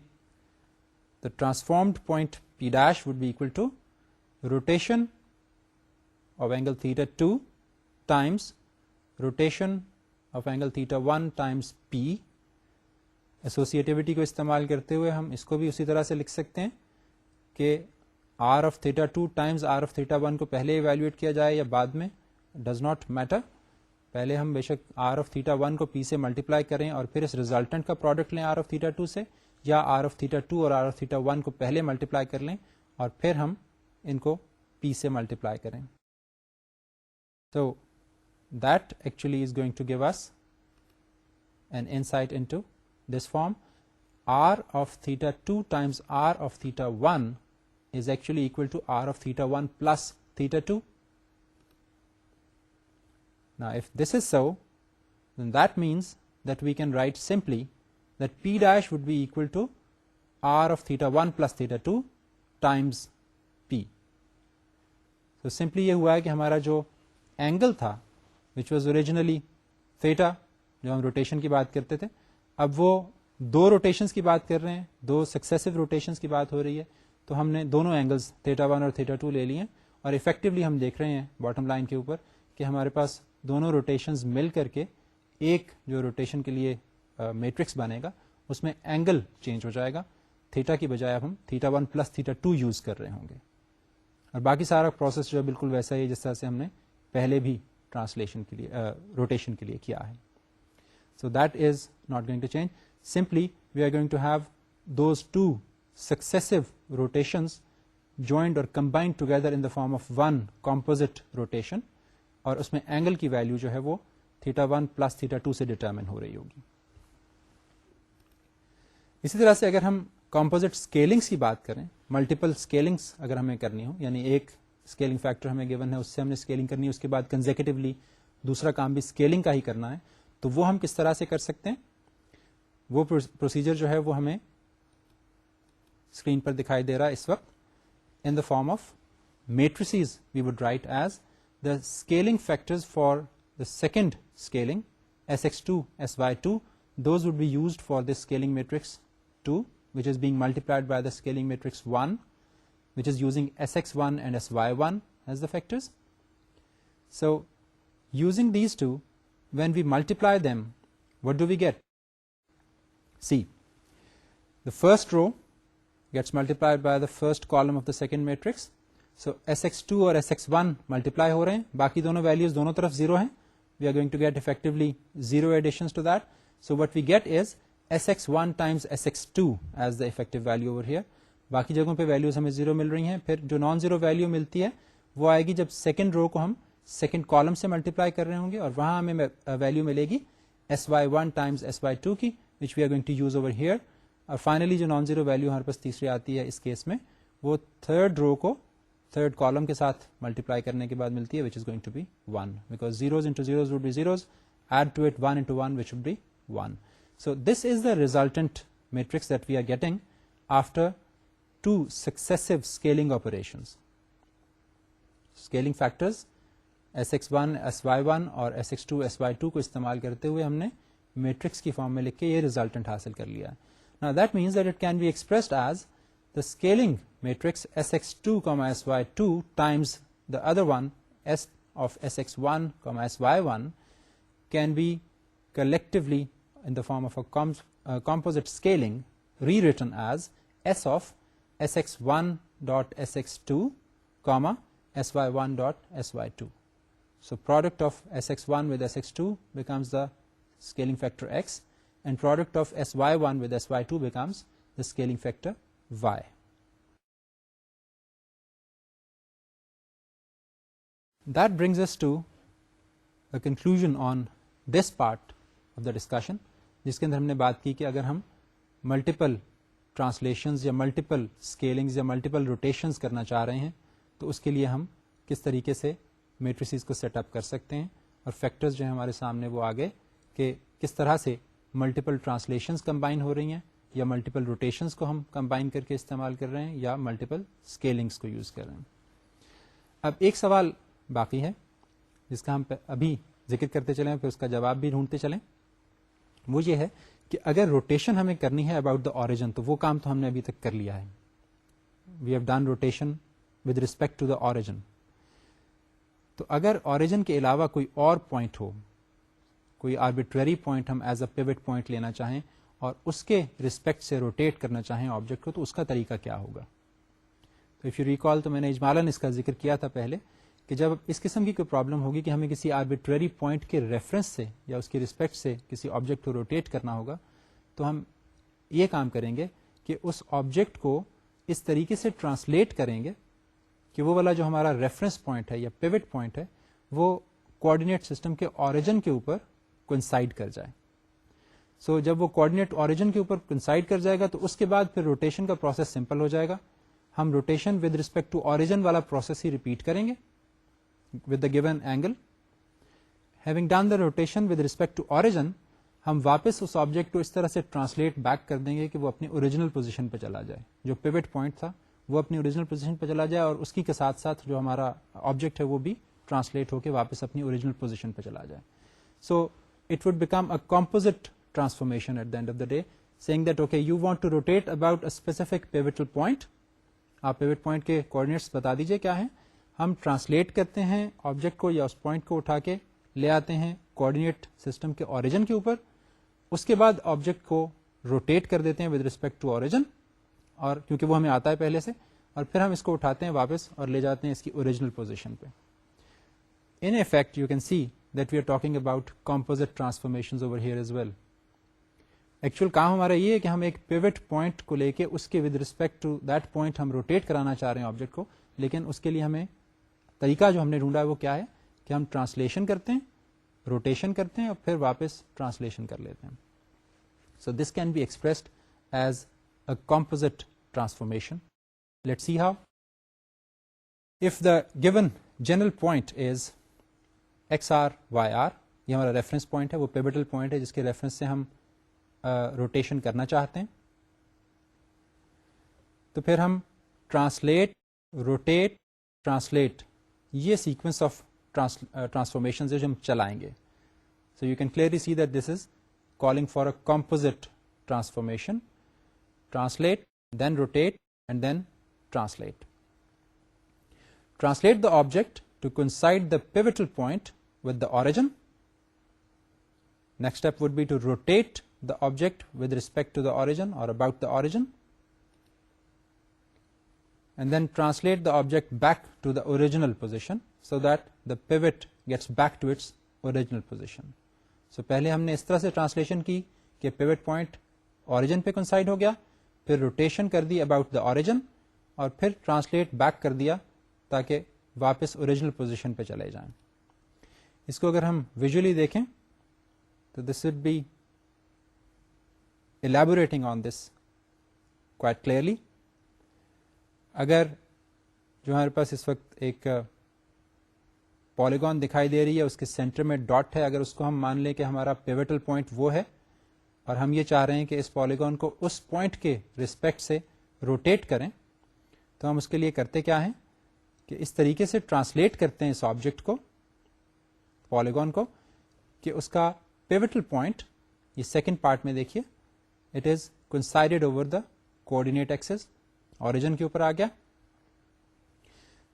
the transformed point p dash would be equal to rotation of angle theta 2 times rotation of angle theta 1 times p. Associativity کو استعمال کرتے ہوئے ہم اس کو بھی اسی طرح سے لکھ سکتے ہیں کہ r of theta 2 times r of theta 1 کو پہلے ایویلویٹ کیا جائے یا بعد میں, ڈز ناٹ میٹر. پہلے ہم بے شک r of theta 1 کو p سے ملٹیپلائی کریں اور پھر اس ریزلٹنٹ کا پروڈکٹ لیں r of theta 2 سے, یا r of theta 2 اور r of theta 1 کو پہلے ملٹیپلائی کر لیں اور پھر ہم ان کو p سے ملٹیپلائی کریں. So that actually is going to give us an insight into this form. R of theta 2 times r of theta 1 is actually equal to r of theta 1 plus theta 2. Now if this is so, then that means that we can write simply that p dash would be equal to r of theta 1 plus theta 2 times p. So simply یہ ہوا ہے کہ ہمارا جو اینگل تھا which was originally theta, جو ہم روٹیشن کی بات کرتے تھے, اب وہ 2 روٹیشنز کی بات کر رہے ہیں, 2 سکسیسو روٹیشنز کی بات ہو رہی ہے, تو ہم نے دونوں اینگلز theta 1 اور theta 2 لے لیے اور افیکٹولی ہم دیکھ رہے ہیں باٹم لائن کے اوپر کہ ہمارے پاس دونوں روٹیشنز مل کر کے ایک جو روٹیشن کے لیے میٹرکس بنے گا اس میں اینگل چینج ہو جائے گا, تھیٹا کی بجائے اب ہم theta 1 پلس theta 2 یوز کر رہے ہوں گے, اور باقی سارا پروسیس جو ہے بالکل ویسا ہی جس طرح سے ہم نے پہلے بھی ٹرانسلیشن کے لیے روٹیشن کے لیے کیا ہے. So that is not going to change, simply we are going to have those 2 successive rotations joined or combined together in the form of one composite rotation, اور اس میں اینگل کی ویلیو جو ہے وہ theta 1 plus theta 2 سے ڈٹرمن ہو رہی ہوگی. اسی طرح سے اگر ہم کمپوزٹ اسکیلنگس کی بات کریں, ملٹیپل اسکیلنگس اگر ہمیں کرنی ہو, یعنی ایک اسکیلنگ فیکٹر ہمیں گیون ہے اس سے ہم نے اسکیلنگ کرنی ہے, اس کے بعد کنزیکٹولی دوسرا کام بھی اسکیلنگ کا ہی کرنا ہے, تو وہ ہم کس طرح سے کر سکتے ہیں؟ وہ پروسیجر جو ہے وہ ہمیں اسکرین پر دکھائی دے رہا ہے اس وقت. In the form of matrices we would write as the scaling factors for the second scaling sx2 sy2, those would be used for this scaling matrix 2, which is being multiplied by the scaling matrix 1, which is using sx1 and sy1 as the factors. So using these two, when we multiply them, what do we get? See, the first row gets multiplied by the first column of the second matrix. So sx2 اور sx1 multiply ہو رہے ہیں, باقی دونوں values دونوں طرف 0 ہیں. We are going to get effectively 0 additions to that. So what we get is sx1 times sx2 as the effective value over here, باقی جگہوں پہ ویلیوز ہمیں 0 مل رہی ہیں. پھر جو نان زیرو ویلیو ملتی ہے وہ آئے گی جب سیکنڈ رو کو ہم سیکنڈ کالم سے ملٹیپلائی کر رہے ہوں گے, اور وہاں ہمیں ویلیو ملے گی sy1 ٹائمز sy2 کی, which we are going to use over here. اور فائنلی جو نان زیرو ویلیو ہمارے پاس تیسری آتی ہے اس کیس میں, وہ تھرڈ رو کو تھرڈ کالم کے ساتھ ملٹیپلائی کرنے کے بعد ملتی ہے, which is going to be 1, because zeros into zeros would be zeros, add to it 1 into 1 which would be 1. So this is the resultant matrix that we are getting after two successive scaling operations. Scaling factors sx1 sy1 اور sx2 sy2 کو استعمال کرتے ہوئے ہم نے میٹرکس کی فارم میں لکھ کے یہ ریزلٹنٹ حاصل کر لیا. Now that means that it can be expressed as the scaling matrix sx2, sy2 times the other one s of sx1, sy1 can be collectively in the form of a composite scaling rewritten as s of sx1 dot sx2 comma sy1 dot sy2. So product of sx1 with sx2 becomes the scaling factor x, and product of sy1 with sy2 becomes the scaling factor y. That brings us to a conclusion on this part of the discussion, جس کے اندر ہم نے بات کی کہ اگر ہم ملٹیپل ٹرانسلیشنز یا ملٹیپل اسکیلنگز یا ملٹیپل روٹیشنز کرنا چاہ رہے ہیں تو اس کے لیے ہم کس طریقے سے میٹریسز کو سیٹ اپ کر سکتے ہیں, اور فیکٹرز جو ہیں ہمارے سامنے وہ آ گئے کہ کس طرح سے ملٹیپل ٹرانسلیشنز کمبائن ہو رہی ہیں, یا ملٹیپل روٹیشنز کو ہم کمبائن کر کے استعمال کر رہے ہیں, یا ملٹیپل اسکیلنگس کو یوز کر رہے ہیں. اب ایک سوال باقی ہے جس کا ہم ابھی ذکر کرتے چلیں, پھر اس کا جواب بھی ڈھونڈتے چلیں. وہ یہ ہے کہ اگر روٹیشن ہمیں کرنی ہے اباؤٹ دا اوریجن, تو وہ کام تو ہم نے ابھی تک کر لیا ہے. We have done rotation with respect to the origin. تو اگر اوریجن کے علاوہ کوئی اور پوائنٹ ہو, کوئی آربیٹری پوائنٹ ہم ایز اے پیوٹ پوائنٹ لینا چاہیں اور اس کے ریسپیکٹ سے روٹیٹ کرنا چاہیں آبجیکٹ کو, تو اس کا طریقہ کیا ہوگا؟ تو اف یو ریکال, تو میں نے اجمالاً اس کا ذکر کیا تھا پہلے کہ جب اس قسم کی کوئی پرابلم ہوگی کہ ہمیں کسی آربیٹری پوائنٹ کے ریفرنس سے یا اس کی ریسپیکٹ سے کسی آبجیکٹ کو روٹیٹ کرنا ہوگا, تو ہم یہ کام کریں گے کہ اس آبجیکٹ کو اس طریقے سے ٹرانسلیٹ کریں گے کہ وہ والا جو ہمارا ریفرنس پوائنٹ ہے یا پیوٹ پوائنٹ ہے وہ کوآرڈینیٹ سسٹم کے اوریجن کے اوپر کوئنسائڈ کر جائے. سو جب وہ کوآرڈینیٹ اوریجن کے اوپر کوئنسائڈ کر جائے گا تو اس کے بعد پھر روٹیشن کا پروسیس سمپل ہو جائے گا. ہم rotation with respect to origin والا پروسیس ہی ریپیٹ کریں گے with the given angle. Having done the rotation with respect to origin, ہم واپس اس آبجیکٹ کو اس طرح سے ٹرانسلیٹ بیک کر دیں گے کہ وہ اپنی اوریجنل پوزیشن پہ چلا جائے. جو پیوٹ پوائنٹ تھا وہ اپنی اوریجنل پوزیشن پہ چلا جائے, اور اس کی کے ساتھ ساتھ جو ہمارا آبجیکٹ ہے وہ بھی ٹرانسلیٹ ہو کے واپس اپنی اوریجنل پوزیشن پہ چلا جائے. So it would become a composite transformation at the end of the day, saying that okay, you want to rotate about a specific pivotal point. آپ پیوٹ پوائنٹ کے کوآرڈینیٹس بتا دیجئے کیا ہیں. ہم ٹرانسلیٹ کرتے ہیں آبجیکٹ کو یا اس پوائنٹ کو اٹھا کے لے آتے ہیں کوآرڈینیٹ سسٹم کے اوریجن کے اوپر. اس کے بعد آبجیکٹ کو روٹیٹ کر دیتے ہیں ود ریسپیکٹ ٹو اوریجن, اور کیونکہ وہ ہمیں آتا ہے پہلے سے, اور پھر ہم اس کو اٹھاتے ہیں واپس اور لے جاتے ہیں اس کی اوریجنل پوزیشن پہ. In effect you can see that we are talking about composite transformations over here as well. Actual کام ہمارا یہ ہے کہ ہم ایک پیوٹ پوائنٹ کو لے کے اس کے with respect to that point ہم روٹیٹ کرانا چاہ رہے ہیں آبجیکٹ کو, لیکن اس کے لیے ہمیں طریقہ جو ہم نے ڈھونڈا ہے وہ کیا ہے کہ ہم ٹرانسلیشن کرتے ہیں, روٹیشن کرتے ہیں, اور پھر واپس ٹرانسلیشن کر لیتے ہیں. So this can be expressed as a composite transformation. Let's see how. If the given general point is x r y r, یہ ہمارا ریفرنس پوائنٹ ہے, وہ پیوٹل پوائنٹ ہے جس کے ریفرنس سے ہم روٹیشن کرنا چاہتے ہیں. تو پھر ہم ٹرانسلیٹ, روٹیٹ, ٹرانسلیٹ, یہ سیکوینس آف ٹرانسفارمیشن جو ہم چلائیں گے. So you can clearly see that this is calling for a composite transformation. Translate, then rotate, and then translate. Translate the object to coincide the pivotal point with the origin. Next step would be to rotate the object with respect to the origin or about the origin. And then translate the object back to the original position so that the pivot gets back to its original position. So پہلے ہم نے اس طرح سے ٹرانسلیشن کی کہ پیوٹ پوائنٹ origin پہ coincide ہو گیا, پھر روٹیشن کر دی اباؤٹ دا اوریجن, اور پھر ٹرانسلیٹ بیک کر دیا تاکہ واپس اوریجنل پوزیشن پہ چلے جائیں. اس کو اگر ہم ویژولی دیکھیں تو this would be elaborating on this quite clearly. اگر جو ہمارے پاس اس وقت ایک پالیگون دکھائی دے رہی ہے, اس کے سینٹر میں ڈاٹ ہے, اگر اس کو ہم مان لیں کہ ہمارا پیوٹل پوائنٹ وہ ہے, اور ہم یہ چاہ رہے ہیں کہ اس پالیگون کو اس پوائنٹ کے ریسپیکٹ سے روٹیٹ کریں, تو ہم اس کے لیے کرتے کیا ہیں کہ اس طریقے سے ٹرانسلیٹ کرتے ہیں اس آبجیکٹ کو, پالیگون کو, کہ اس کا پیوٹل پوائنٹ, یہ سیکنڈ پارٹ میں دیکھیے, it is coincided over the coordinate axis, origin کے اوپر آ گیا,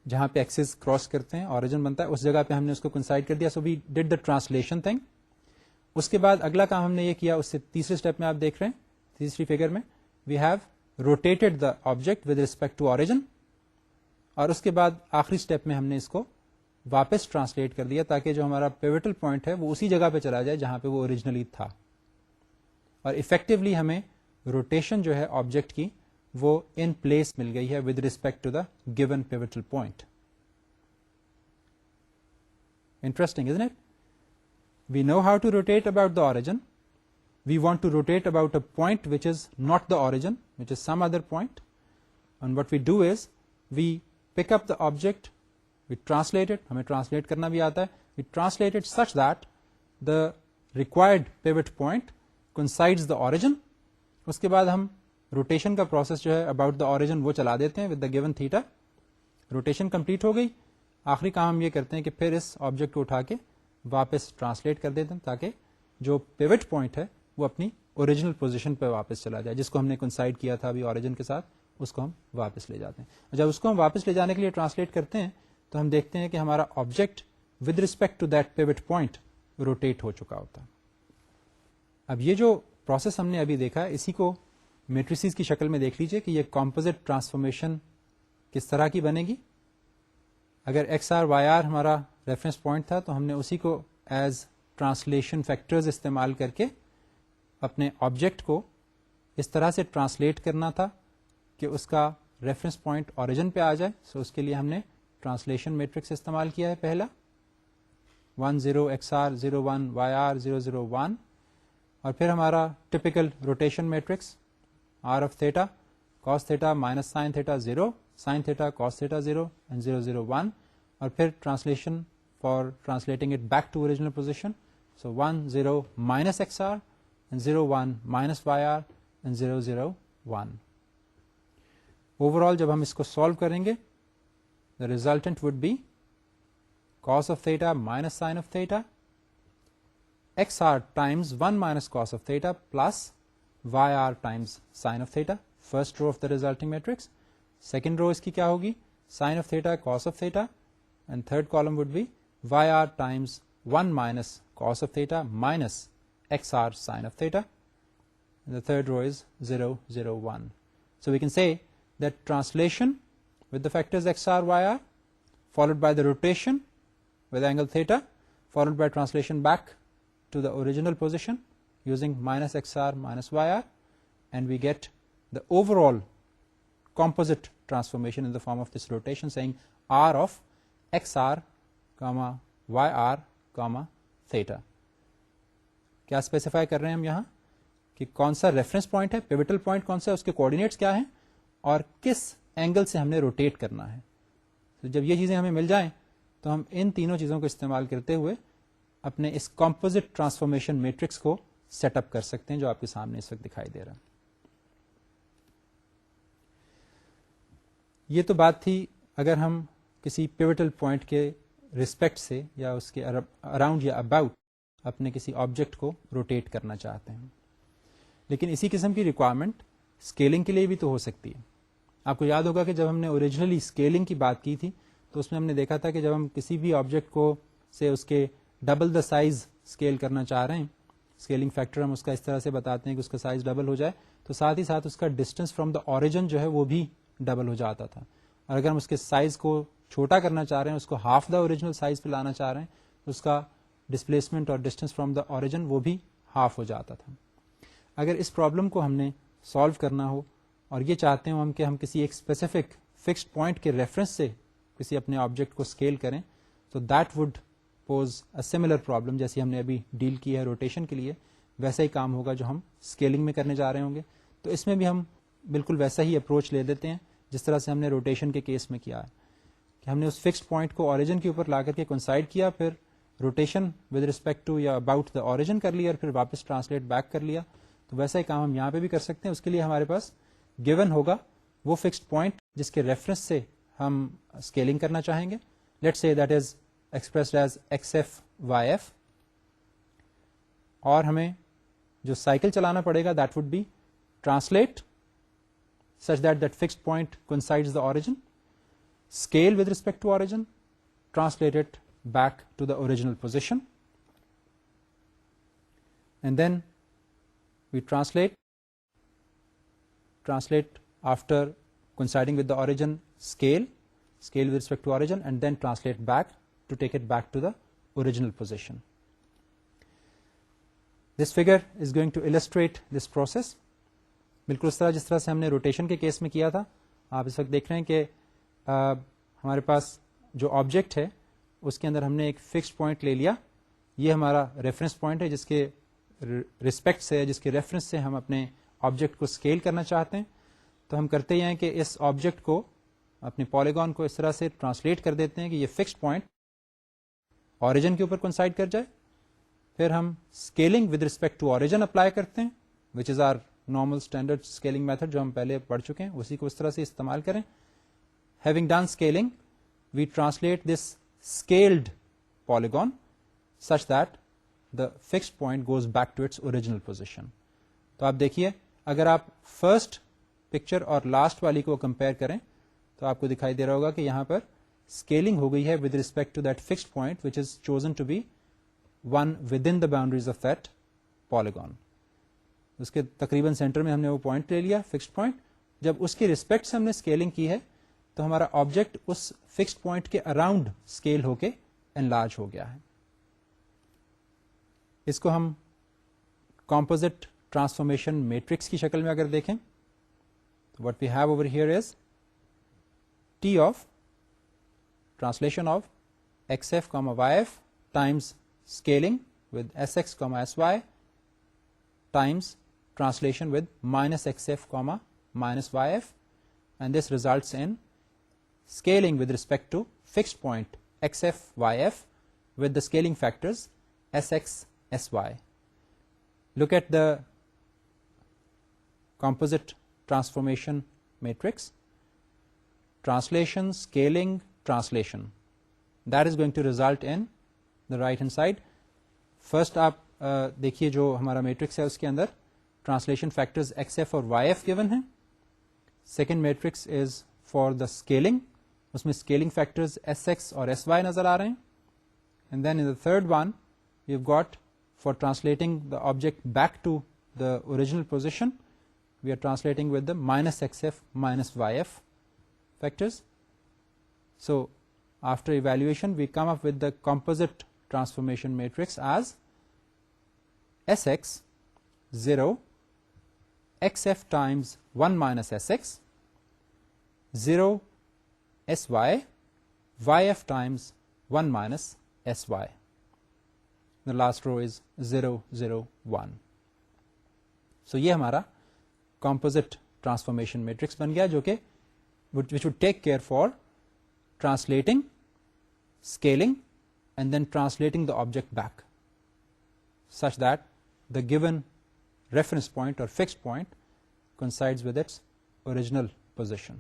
جہاں پہ ایکسس کراس کرتے ہیں اوریجن بنتا ہے, اس جگہ پہ ہم نے اس کو کنسائڈ کر دیا. سو وی ڈڈ دا ٹرانسلیشن تھنگ. اس کے بعد اگلا کام ہم نے یہ کیا, اس سے تیسرے اسٹیپ میں آپ دیکھ رہے ہیں, تیسری فگر میں, we have rotated the object with respect to origin, اور اس کے بعد آخری اسٹیپ میں ہم نے اس کو واپس ٹرانسلیٹ کر دیا تاکہ جو ہمارا پیوٹل پوائنٹ ہے وہ اسی جگہ پہ چلا جائے جہاں پہ وہ اوریجنلی تھا, اور افیکٹولی ہمیں روٹیشن جو ہے آبجیکٹ کی وہ ان پلیس مل گئی ہے with respect to the given pivot point. Interesting isn't it? We know how to rotate about the origin. We want to rotate about a point which is not the origin, which is some other point. And what we do is we pick up the object, we translate it, ہمیں translate کرنا بھی آتا ہے, we translate it such that the required pivot point coincides the origin. اس کے بعد ہم روٹیشن کا پروسیس جو ہے اباؤٹ دا اوریجن وہ چلا دیتے ہیں with the given theta. Rotation complete ہو گئی, آخری کام ہم یہ کرتے ہیں کہ پھر اس آبجیکٹ کو اٹھا کے واپس ٹرانسلیٹ کر دیتے ہیں تاکہ جو پیوٹ پوائنٹ ہے وہ اپنی اوریجنل پوزیشن پہ واپس چلا جائے, جس کو ہم نے کنسائڈ کیا تھا ابھی اوریجن کے ساتھ, اس کو ہم واپس لے جاتے ہیں. جب اس کو ہم واپس لے جانے کے لیے ٹرانسلیٹ کرتے ہیں تو ہم دیکھتے ہیں کہ ہمارا object with respect to that pivot point rotate ہو چکا ہوتا ہے. اب یہ جو پروسیس ہم نے ابھی دیکھا ہے, اسی کو میٹریسز کی شکل میں دیکھ لیجئے کہ یہ کمپوزٹ ٹرانسفارمیشن کس طرح کی بنے گی. اگر ایکس آر وائی آر ہمارا ریفرنس پوائنٹ تھا تو ہم نے اسی کو ایز ٹرانسلیشن فیکٹرز استعمال کر کے اپنے آبجیکٹ کو اس طرح سے ٹرانسلیٹ کرنا تھا کہ اس کا ریفرنس پوائنٹ اوریجن پہ آ جائے. سو اس کے لیے ہم نے ٹرانسلیشن میٹرکس استعمال کیا ہے, پہلا 1 0 ایکس آر 0 1 وائی آر 0 0 1, اور پھر ہمارا typical rotation matrix r of theta cos theta minus sin theta 0, sin theta cos theta 0 and 0 0 1, اور پھر translation for translating it back to original position. So 1 0 minus xr and 0 1 minus yr and 0 0 1. Over all جب ہم اس کو سالو کریں گے the resultant would be cos of theta minus sin of theta xr times 1 minus cos of theta plus yr times sin of theta, first row of the resulting matrix. Second row اس کی کیا ہوگی, sin of theta cos of theta, and third column would be yr times 1 minus cos of theta minus xr sin of theta. And the third row is 0 0 1. So we can say that translation with the factors xr yr followed by the rotation with angle theta followed by translation back to the original position using minus xr minus yr, and we get the overall composite transformation in the form of this rotation saying r of xr comma yr comma theta. کیا اسپیسیفائی کر رہے ہیں ہم یہاں کہ کون سا ریفرنس پوائنٹ ہے, پیوٹل پوائنٹ کون سا ہے, اس کے کوآرڈینیٹس کیا ہیں, اور کس اینگل سے ہم نے روٹیٹ کرنا ہے. تو جب یہ چیزیں ہمیں مل جائیں تو ہم ان تینوں چیزوں کو استعمال کرتے ہوئے اپنے اس کمپوزٹ ٹرانسفارمیشن میٹرکس کو سیٹ اپ کر سکتے ہیں جو آپ کے سامنے اس وقت دکھائی دے رہا ہے. یہ تو بات تھی اگر ہم کسی پیوٹل پوائنٹ کے ریسپیکٹ سے یا اس کے اراؤنڈ یا اباؤٹ اپنے کسی آبجیکٹ کو روٹیٹ کرنا چاہتے ہیں. لیکن اسی قسم کی ریکوائرمنٹ اسکیلنگ کے لیے بھی تو ہو سکتی ہے. آپ کو یاد ہوگا کہ جب ہم نے اوریجنلی اسکیلنگ کی بات کی تھی تو اس میں ہم نے دیکھا تھا کہ جب ہم کسی بھی آبجیکٹ کو سے اس کے ڈبل دا سائز اسکیل کرنا چاہ رہے ہیں, اسکیلنگ فیکٹر ہم اس کا اس طرح سے بتاتے ہیں کہ اس کا سائز ڈبل ہو جائے, تو ساتھ ہی ساتھ اس کا ڈسٹینس فرام دا اوریجن جو ہے وہ بھی ڈبل ہو جاتا تھا. اور اگر ہم اس کے سائز کو چھوٹا کرنا چاہ رہے ہیں, اس کو ہاف دا اوریجنل سائز پہ لانا چاہ رہے ہیں, تو اس کا ڈسپلیسمنٹ اور ڈسٹینس فرام دا اوریجن وہ بھی ہاف ہو جاتا تھا. اگر اس پرابلم کو ہم نے سالو کرنا ہو اور یہ چاہتے ہوں ہم کہ ہم کسی ایک اسپیسیفک فکسڈ پوائنٹ کے ریفرنس سے کسی اپنے آبجیکٹ کو اسکیل کریں, تو that would pose a similar problem جیسی ہم نے ابھی ڈیل کی ہے روٹیشن کے لیے, ویسا ہی کام ہوگا جو ہم اسکیلنگ میں کرنے جا رہے ہوں گے. تو اس میں بھی ہم بالکل ویسا ہی اپروچ لے دیتے ہیں جس طرح سے ہم نے روٹیشن کے کیس میں کیا ہے, کہ ہم نے اس فکسڈ پوائنٹ کو اوریجن کے اوپر لا کر کے کنسائڈ کیا, پھر روٹیشن ود ریسپیکٹ ٹو یا اباؤٹ دا اوریجن کر لیا, اور پھر واپس ٹرانسلیٹ بیک کر لیا. تو ویسا ہی کام ہم یہاں پہ بھی کر سکتے ہیں. اس کے لیے ہمارے پاس گیون ہوگا وہ فکسڈ پوائنٹ جس کے ریفرنس سے ہم اسکیلنگ کرنا چاہیں گے. Let's say that is expressed as x f y f, اور ہمیں جو سائیکل چلانا پڑے گا that would be translate such that that fixed point coincides the origin, scale with respect to origin, translate it back to the original position, and then we translate after coinciding with the origin, scale with respect to origin, and then translate back to take it back to the original position. This figure is going to illustrate this process. بالکل اس طرح جس طرح سے ہم نے روٹیشن کے کیس میں کیا تھا. آپ اس وقت دیکھ رہے ہیں کہ ہمارے پاس جو آبجیکٹ ہے اس کے اندر ہم نے ایک فکسڈ پوائنٹ لے لیا. یہ ہمارا ریفرنس پوائنٹ ہے جس کے ریسپیکٹ سے, جس کے ریفرنس سے ہم اپنے آبجیکٹ کو اسکیل کرنا چاہتے ہیں. تو ہم کرتے یہ ہیں کہ اس آبجیکٹ کو, اپنے پالیگون کو اس طرح سے ٹرانسلیٹ کر دیتے ہیں کہ یہ فکسڈ پوائنٹ اوریجن کے اوپر کنسائڈ کر جائے. پھر ہم scaling with respect to origin apply کرتے ہیں, which is our normal standard scaling method جو ہم پہلے پڑھ چکے ہیں, اسی کو اس طرح سے استعمال کریں. Having done scaling we translate this scaled polygon such that the fixed point goes back to its original position. تو آپ دیکھیے, اگر آپ فرسٹ پکچر اور لاسٹ والی کو کمپیئر کریں تو آپ کو دکھائی دے رہا ہوگا کہ یہاں پر اسکیلنگ ہو گئی ہے with respect to that fixed point which is chosen to be one within the boundaries of that polygon. اس کے تقریباً سینٹر میں ہم نے وہ پوائنٹ لے لیا, فکسڈ پوائنٹ. جب اس کی ریسپیکٹ سے ہم نے اسکیلنگ کی ہے تو ہمارا آبجیکٹ اس فکسڈ پوائنٹ کے اراؤنڈ اسکیل ہو کے انلارج ہو گیا ہے. اس کو ہم کمپوزٹ ٹرانسفارمیشن میٹرکس کی شکل میں اگر دیکھیں, what we have over here is T of translation of x f comma y f times scaling with s x comma s y times translation with minus xf comma minus yf, and this results in scaling with respect to fixed point xf yf with the scaling factors sx sy. Look at the composite transformation matrix. Translation, scaling, translation. That is going to result in the right hand side. First آپ دیکھیے جو ہمارا میٹرکس ہے اس کے اندر ٹرانسلیشن فیکٹرز ایکس ایف اور وائی ایف گیون ہیں. Second matrix is for the scaling, اس میں اسکیلنگ فیکٹرز ایس ایکس اور ایس وائی نظر آ رہے ہیں. And then in the third one you got for translating the object back to the original position we are translating with the minus x f minus y f factors. So after evaluation we come up with the composite transformation matrix as Sx 0 xf times 1 minus Sx 0 Sy yf times 1 minus Sy. The last row is 0 0 1. So یہ ہمارا composite transformation matrix بن گیا جو کہ which would take care for translating, scaling and then translating the object back such that the given reference point or fixed point coincides with its original position.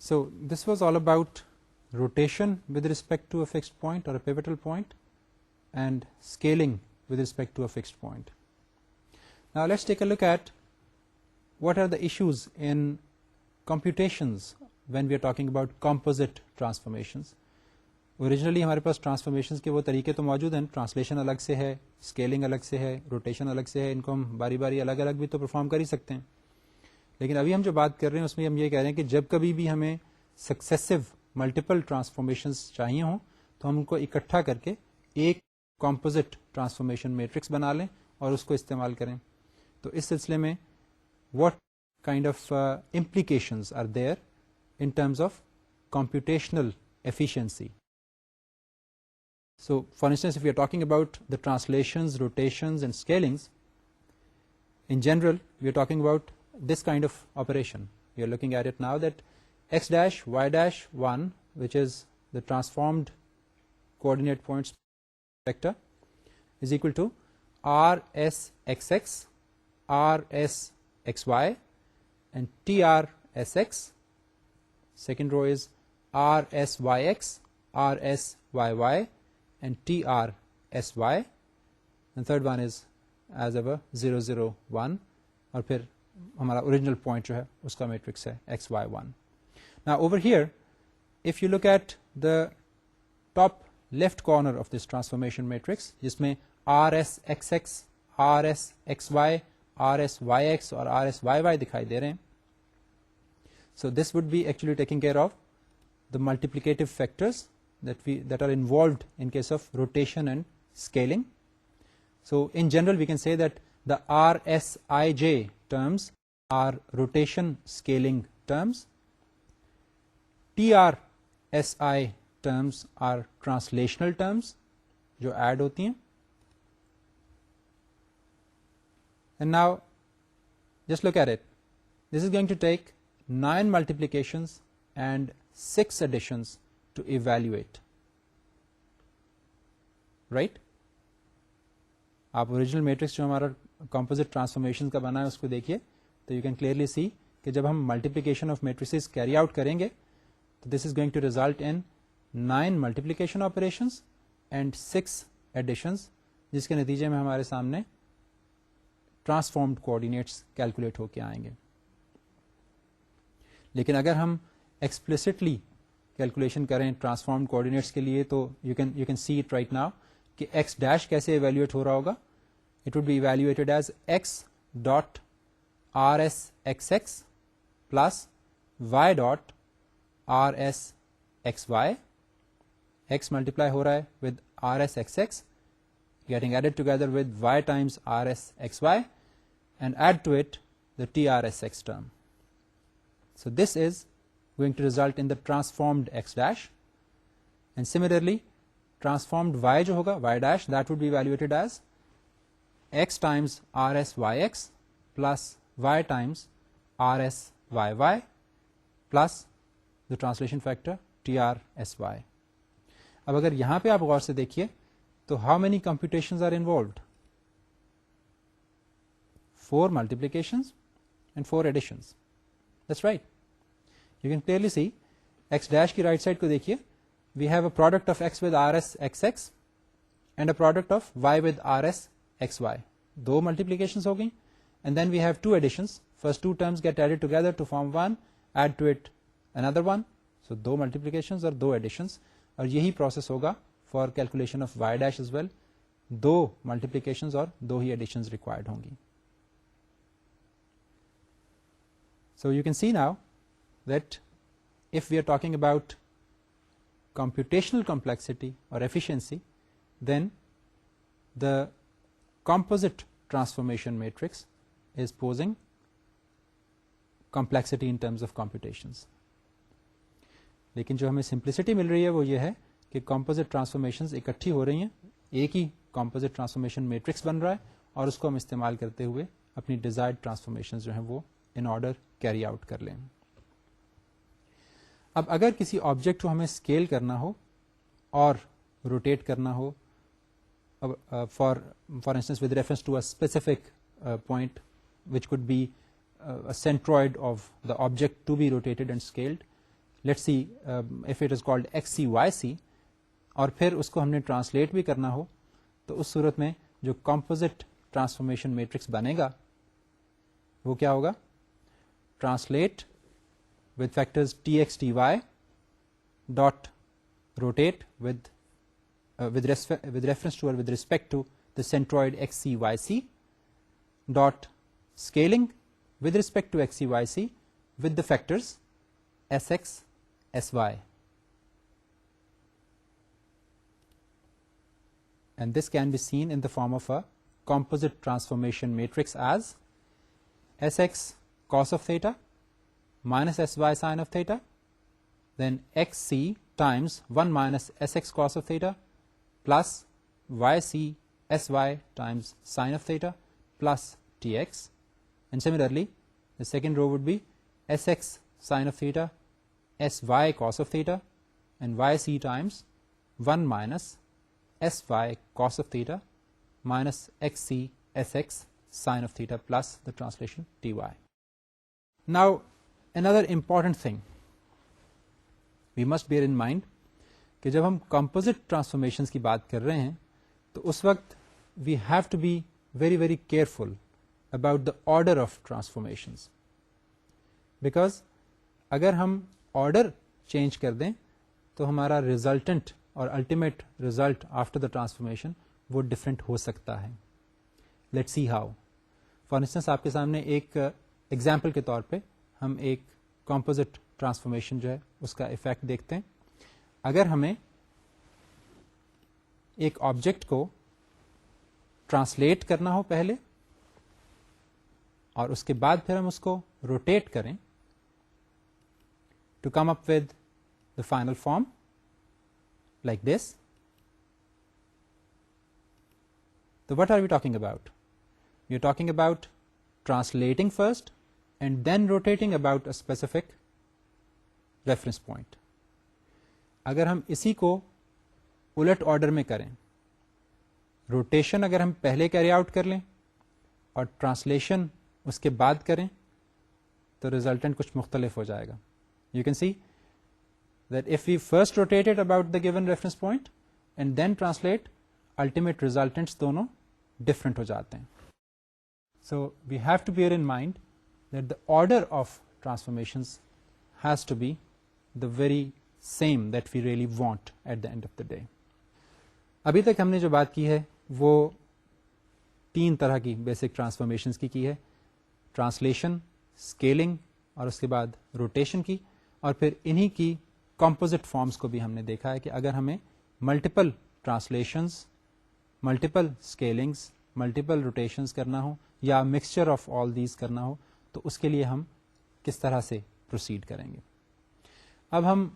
So this was all about rotation with respect to a fixed point or a pivotal point and scaling with respect to a fixed point. Now let's take a look at what are the issues in computations when we are talking about composite transformations. Originally ہمارے پاس ٹرانسفارمیشن کے وہ طریقے تو موجود ہیں, ٹرانسلیشن الگ سے ہے, اسکیلنگ الگ سے ہے, روٹیشن الگ سے ہے, ان کو ہم باری باری الگ الگ بھی تو پرفارم کر ہی سکتے ہیں. لیکن ابھی ہم جو بات کر رہے ہیں اس میں ہم یہ کہہ رہے ہیں کہ جب کبھی بھی ہمیں سکسیسو ملٹیپل ٹرانسفارمیشنز چاہیے ہوں تو ہم ان کو اکٹھا کر کے ایک کمپوزٹ ٹرانسفارمیشن میٹرکس بنا لیں اور اس کو استعمال کریں. تو اس سلسلے میں what kind of implications are there in terms of computational efficiency. So, for instance, if we are talking about the translations, rotations, and scalings, in general, we are talking about this kind of operation. We are looking at it now that x dash, y dash 1, which is the transformed coordinate points vector, is equal to RSXX, RSXY, and TRSX. Second row is RSYX, RSYY, and TRSY. And third one is as ever 0 0 1, اور پھر ہمارا اوریجنل پوائنٹ جو ہے اس کا میٹرکس ہے XY1. Now over here, if you look at the top left corner of this transformation matrix, جس میں RSXX, RSXY, RSYX اور RSYY دکھائی دے رہے ہیں, so this would be actually taking care of the multiplicative factors that are involved in case of rotation and scaling. So in general we can say that the RSIJ terms are rotation scaling terms. TRSI terms are translational terms جو add ہوتی ہیں. And now just look at it. This is going to take 9 multiplications and 6 additions to evaluate. Right? آپ اوریجنل میٹرکس جو ہمارا کمپوزٹ ٹرانسفارمیشن کا بنا ہے اس کو دیکھیے تو یو کین کلیئرلی سی کہ جب ہم multiplication of matrices carry out کریں گے تو this is going to result in 9 multiplication operations and 6 additions, جس کے نتیجے میں ہمارے سامنے ٹرانسفارمڈ کوآرڈینیٹس کیلکولیٹ ہو کے آئیں گے. لیکن اگر ہم ایکسپلسٹلی کیلکولیشن کریں ٹرانسفارمڈ کوآرڈینیٹس کے لیے تو you can see it right now کہ ایکس ڈیش کیسے ایویلویٹ ہو رہا ہوگا. It would be evaluated as x dot r s x x plus y dot r s x y. X multiply ہو رہا ہے with r s x x, getting added together with y times r s x y and add to it the T R s x term. So this is going to result in the transformed x dash, and similarly transformed y جو ہوگا y dash, that would be evaluated as x times rs yx plus y times rs yy plus the translation factor tr sy. اب اگر یہاں پہ آپ غور سے دیکھیے تو how many computations are involved? 4 multiplications and 4 additions. That's right. You can clearly see x dash کی right side کو دیکھیے, we have a product of x with rs xx and a product of y with rs xy. 2 multiplications ہو گئی, and then we have 2 additions. First 2 terms get added together to form 1, add to it another one. So 2 multiplications اور 2 additions, اور یہی process ہوگا for calculation of y dash as well. 2 multiplications اور 2 ہی additions required ہوں گی. So you can see now that if we are talking about computational complexity or efficiency, then the composite transformation matrix is posing complexity in terms of computations. لیکن جو ہمیں simplicity مل رہی ہے وہ یہ ہے کہ composite transformations اکٹھی ہو رہی ہیں, ایک ہی composite transformation matrix بن رہا ہے, اور اس کو ہم استعمال کرتے ہوئے اپنی desired transformations جو ہیں وہ ان آرڈر کیری آؤٹ کر لیں. اب اگر کسی آبجیکٹ کو ہمیں اسکیل کرنا ہو اور روٹیٹ کرنا ہو, for instance with reference to a specific point which could be centroid of the object to be rotated and scaled, let see if it is called x c y c, اور پھر اس کو ہم نے ٹرانسلیٹ بھی کرنا ہو, تو اس صورت میں جو کمپوزٹ ٹرانسفارمیشن میٹرکس بنے گا وہ کیا ہوگا؟ Translate with factors tx ty dot rotate with reference to or with respect to the centroid xc yc dot scaling with respect to xc yc with the factors sx sy, and this can be seen in the form of a composite transformation matrix as sx cos of theta minus sy sin of theta, then xc times 1 minus sx cos of theta plus yc sy times sin of theta plus tx. And similarly, the second row would be sx sin of theta, sy cos of theta, and yc times 1 minus sy cos of theta minus xc sx sin of theta plus the translation ty. Now, another important thing we must bear in mind کہ جب ہم composite transformations کی بات کر رہے ہیں تو اس وقت we have to be very very careful about the order of transformations, because اگر ہم آرڈر چینج کر دیں تو ہمارا ریزلٹنٹ اور ultimate result after the transformation وہ ڈفرینٹ ہو سکتا ہے. Let see how. For instance آپ کے سامنے ایک ایگزامپل کے طور پہ ہم ایک کمپوزٹ ٹرانسفارمیشن جو ہے اس کا افیکٹ دیکھتے ہیں. اگر ہمیں ایک آبجیکٹ کو ٹرانسلیٹ کرنا ہو پہلے اور اس کے بعد پھر ہم اس کو روٹیٹ کریں to come up with the final form like this. So what are we talking about? We are talking about translating first and then rotating about a specific reference point. اگر ہم اسی کو الٹ آرڈر میں کریں, روٹیشن اگر ہم پہلے کیری آؤٹ کر لیں اور ٹرانسلیشن اس کے بعد کریں تو ریزلٹنٹ کچھ مختلف ہو جائے گا. You can see that if we first rotate it about the given reference point and then translate, ultimate resultants دونوں different ہو جاتے ہیں. So we have to bear in mind that the order of transformations has to be the very same that we really want at the end of the day. ابھی تک ہم نے جو بات کی ہے وہ 3 طرح کی بیسک ٹرانسفارمیشنز کی ہے. ٹرانسلیشن, اسکیلنگ اور اس کے بعد روٹیشن کی, اور پھر انہی کی کمپوزٹ فارمز کو بھی ہم نے دیکھا ہے کہ اگر ہمیں multiple translations, multiple scalings, multiple rotations کرنا ہو یا مکسچر آف آل دیز کرنا ہو تو اس کے لیے ہم کس طرح سے پروسیڈ کریں گے. اب ہم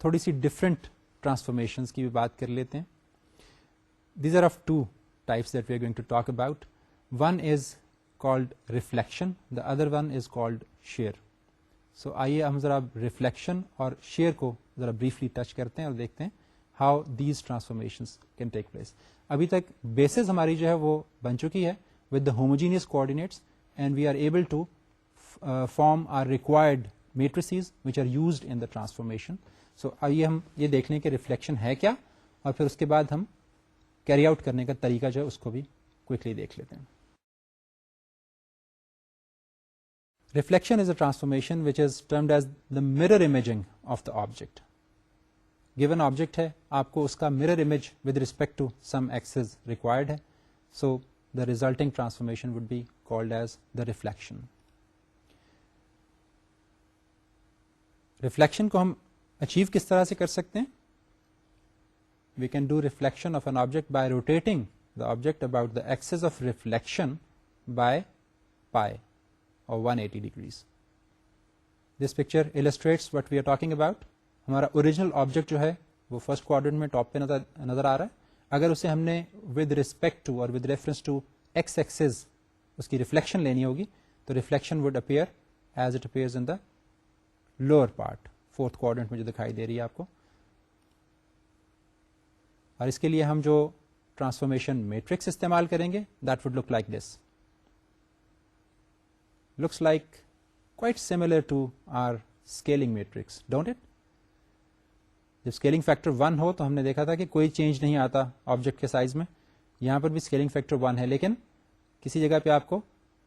تھوڑی سی ڈفرینٹ ٹرانسفارمیشنز کی بھی بات کر لیتے ہیں. These are of 2 types that we are going to talk about. One is called reflection, the other one is called shear. So آئیے ہم ذرا ریفلیکشن اور شیئر کو ذرا بریفلی ٹچ کرتے ہیں اور دیکھتے ہیں how these transformations can take place. ابھی تک بیسز ہماری جو ہے وہ بن چکی ہے with the homogeneous coordinates and we are able to form our required matrices which are used in the transformation. So آئیے ہم یہ دیکھ لیں کہ ریفلیکشن ہے کیا, اور پھر اس کے بعد ہم کیری آؤٹ کرنے کا طریقہ جو ہے اس کو بھی کوئکلی دیکھ لیتے ہیں. Reflection is a transformation which is termed as the mirror imaging of the object. Given object ہے, آپ کو اس کا mirror image with respect to some axis required ہے, so the resulting transformation would be called as the reflection. Reflection کو ہم achieve کس طرح سے کر سکتے ہیں؟ We can do reflection of an object by rotating the object about the axis of reflection by pi. or 180 degrees. This picture illustrates what we are talking about. ہمارا اوریجنل آبجیکٹ جو ہے وہ فرسٹ کوارڈرنٹ میں ٹاپ پہ نظر آ رہا ہے. اگر اسے ہم نے ود ریسپیکٹ ٹو اور with reference to x axis اس کی ریفلیکشن لینی ہوگی تو reflection would appear as it appears in the lower part, fourth quadrant میں جو دکھائی دے رہی ہے آپ کو. اور اس کے لیے ہم جو ٹرانسفارمیشن میٹرکس استعمال کریں گے that would look like this. Looks like quite similar to our scaling matrix, don't it? جب اسکیلنگ فیکٹر 1 ہو تو ہم نے دیکھا تھا کہ کوئی چینج نہیں آتا آبجیکٹ کے سائز میں. یہاں پر بھی اسکیلنگ فیکٹر 1 ہے لیکن کسی جگہ پہ آپ کو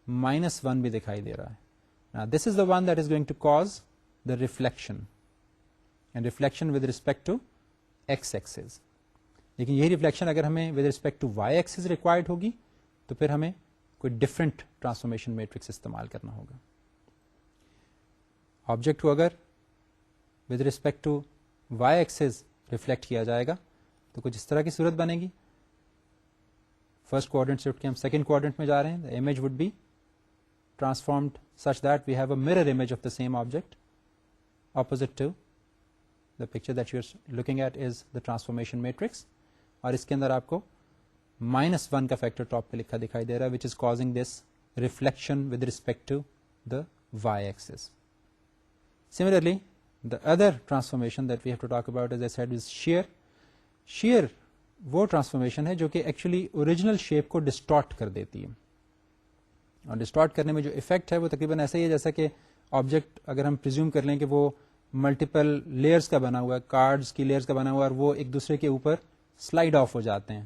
-1 بھی دکھائی دے رہا ہے. Now this is the one that is going to cause the reflection, and reflection with respect to x axis. لیکن یہی ریفلیکشن اگر ہمیں with respect to y axis required ہوگی تو پھر ہمیں کوئی ڈفرینٹ ٹرانسفارمیشن میٹرکس استعمال کرنا ہوگا. آبجیکٹ کو اگر with respect to Y axis reflect کیا جائے گا تو کچھ اس طرح کی صورت بنے گی. فرسٹ کوارڈرنٹ سے اٹھ کے ہم سیکنڈ کوارڈرنٹ میں جا رہے ہیں, the image would be transformed such that we have a mirror image of the same object opposite to the picture that you're looking at is the transformation matrix. اور اس کے اندر آپ کو -1 کا فیکٹر ٹاپ پہ لکھا دکھائی دے رہا ہے which is causing this reflection with respect to the y-axis. Similarly, the other transformation that we have to talk about, as I said, is shear. Shear وہ ٹرانسفارمیشن ہے جو کہ ایکچولی اوریجنل شیپ کو ڈسٹارٹ کر دیتی ہے, اور ڈسٹارٹ کرنے میں جو افیکٹ ہے وہ تقریباً ایسا ہی ہے جیسا کہ آبجیکٹ اگر ہم پریزیوم کر لیں کہ وہ ملٹیپل لیئرس کا بنا ہوا ہے, کارڈز کی لیئرس کا بنا ہوا ہے, اور وہ ایک دوسرے کے اوپر سلائڈ آف ہو جاتے ہیں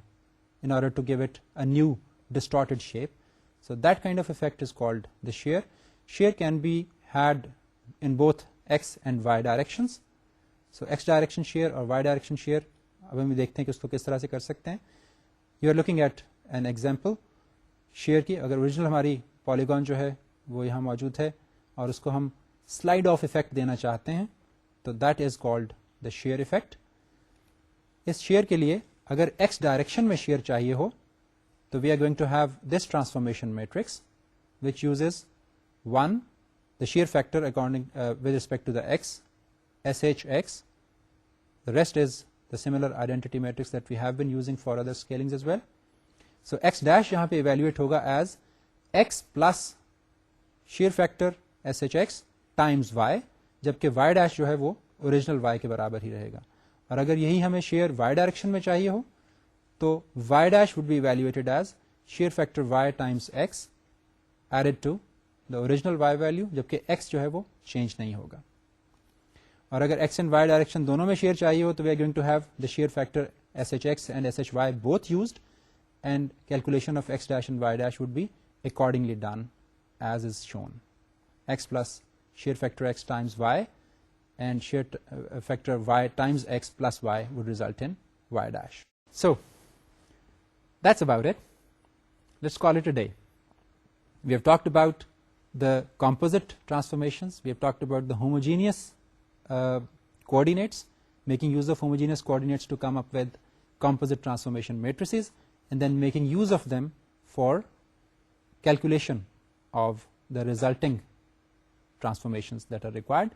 in order to give it a new distorted shape. So that kind of effect is called the shear. Shear can be had in both x and y directions. So x direction shear اور y direction shear اب ہم دیکھتے ہیں کہ اس کو کس طرح سے کر سکتے ہیں. You are looking at an example shear کی. اگر اوریجنل ہماری پالیگون جو ہے وہ یہاں موجود ہے اور اس کو ہم سلائڈ آف افیکٹ دینا چاہتے ہیں تو that is called the shear effect. اس شیئر کے لیے اگر ایکس ڈائریکشن میں شیئر چاہیے ہو تو we are going to have this transformation matrix which uses 1 the shear factor according with respect to the x shx. The rest is the similar identity matrix that we have been using for other scalings as well. So x dash یہاں پہ evaluate ہوگا as x plus shear factor shx times y, جبکہ y dash جو ہے وہ اوریجنل y کے برابر ہی رہے گا. اور اگر یہی ہمیں شیئر y ڈائریکشن میں چاہیے ہو تو y dash would be evaluated as shear factor y times x added to the original y value, جبکہ x جو ہے وہ چینج نہیں ہوگا. اور اگر x and y ڈائریکشن دونوں میں شیئر چاہیے ہو تو we are going to have the shear factor shx and shy both used, and calculation of x dash and y dash would be accordingly done as is shown. X plus shear factor x times y and shear factor y times x plus y would result in y dash. So that's about it. Let's call it a day. We have talked about the composite transformations. We have talked about the homogeneous coordinates, making use of homogeneous coordinates to come up with composite transformation matrices, and then making use of them for calculation of the resulting transformations that are required.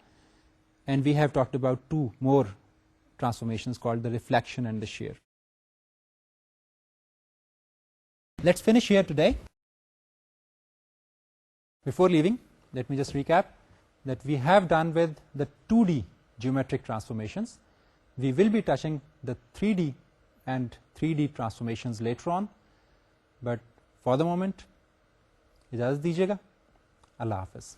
And we have talked about 2 more transformations called the reflection and the shear. Let's finish here today. Before leaving, let me just recap that we have done with the 2D geometric transformations. We will be touching the 3D and 3D transformations later on. But for the moment, ijazat dijiye ga. Allah Hafiz.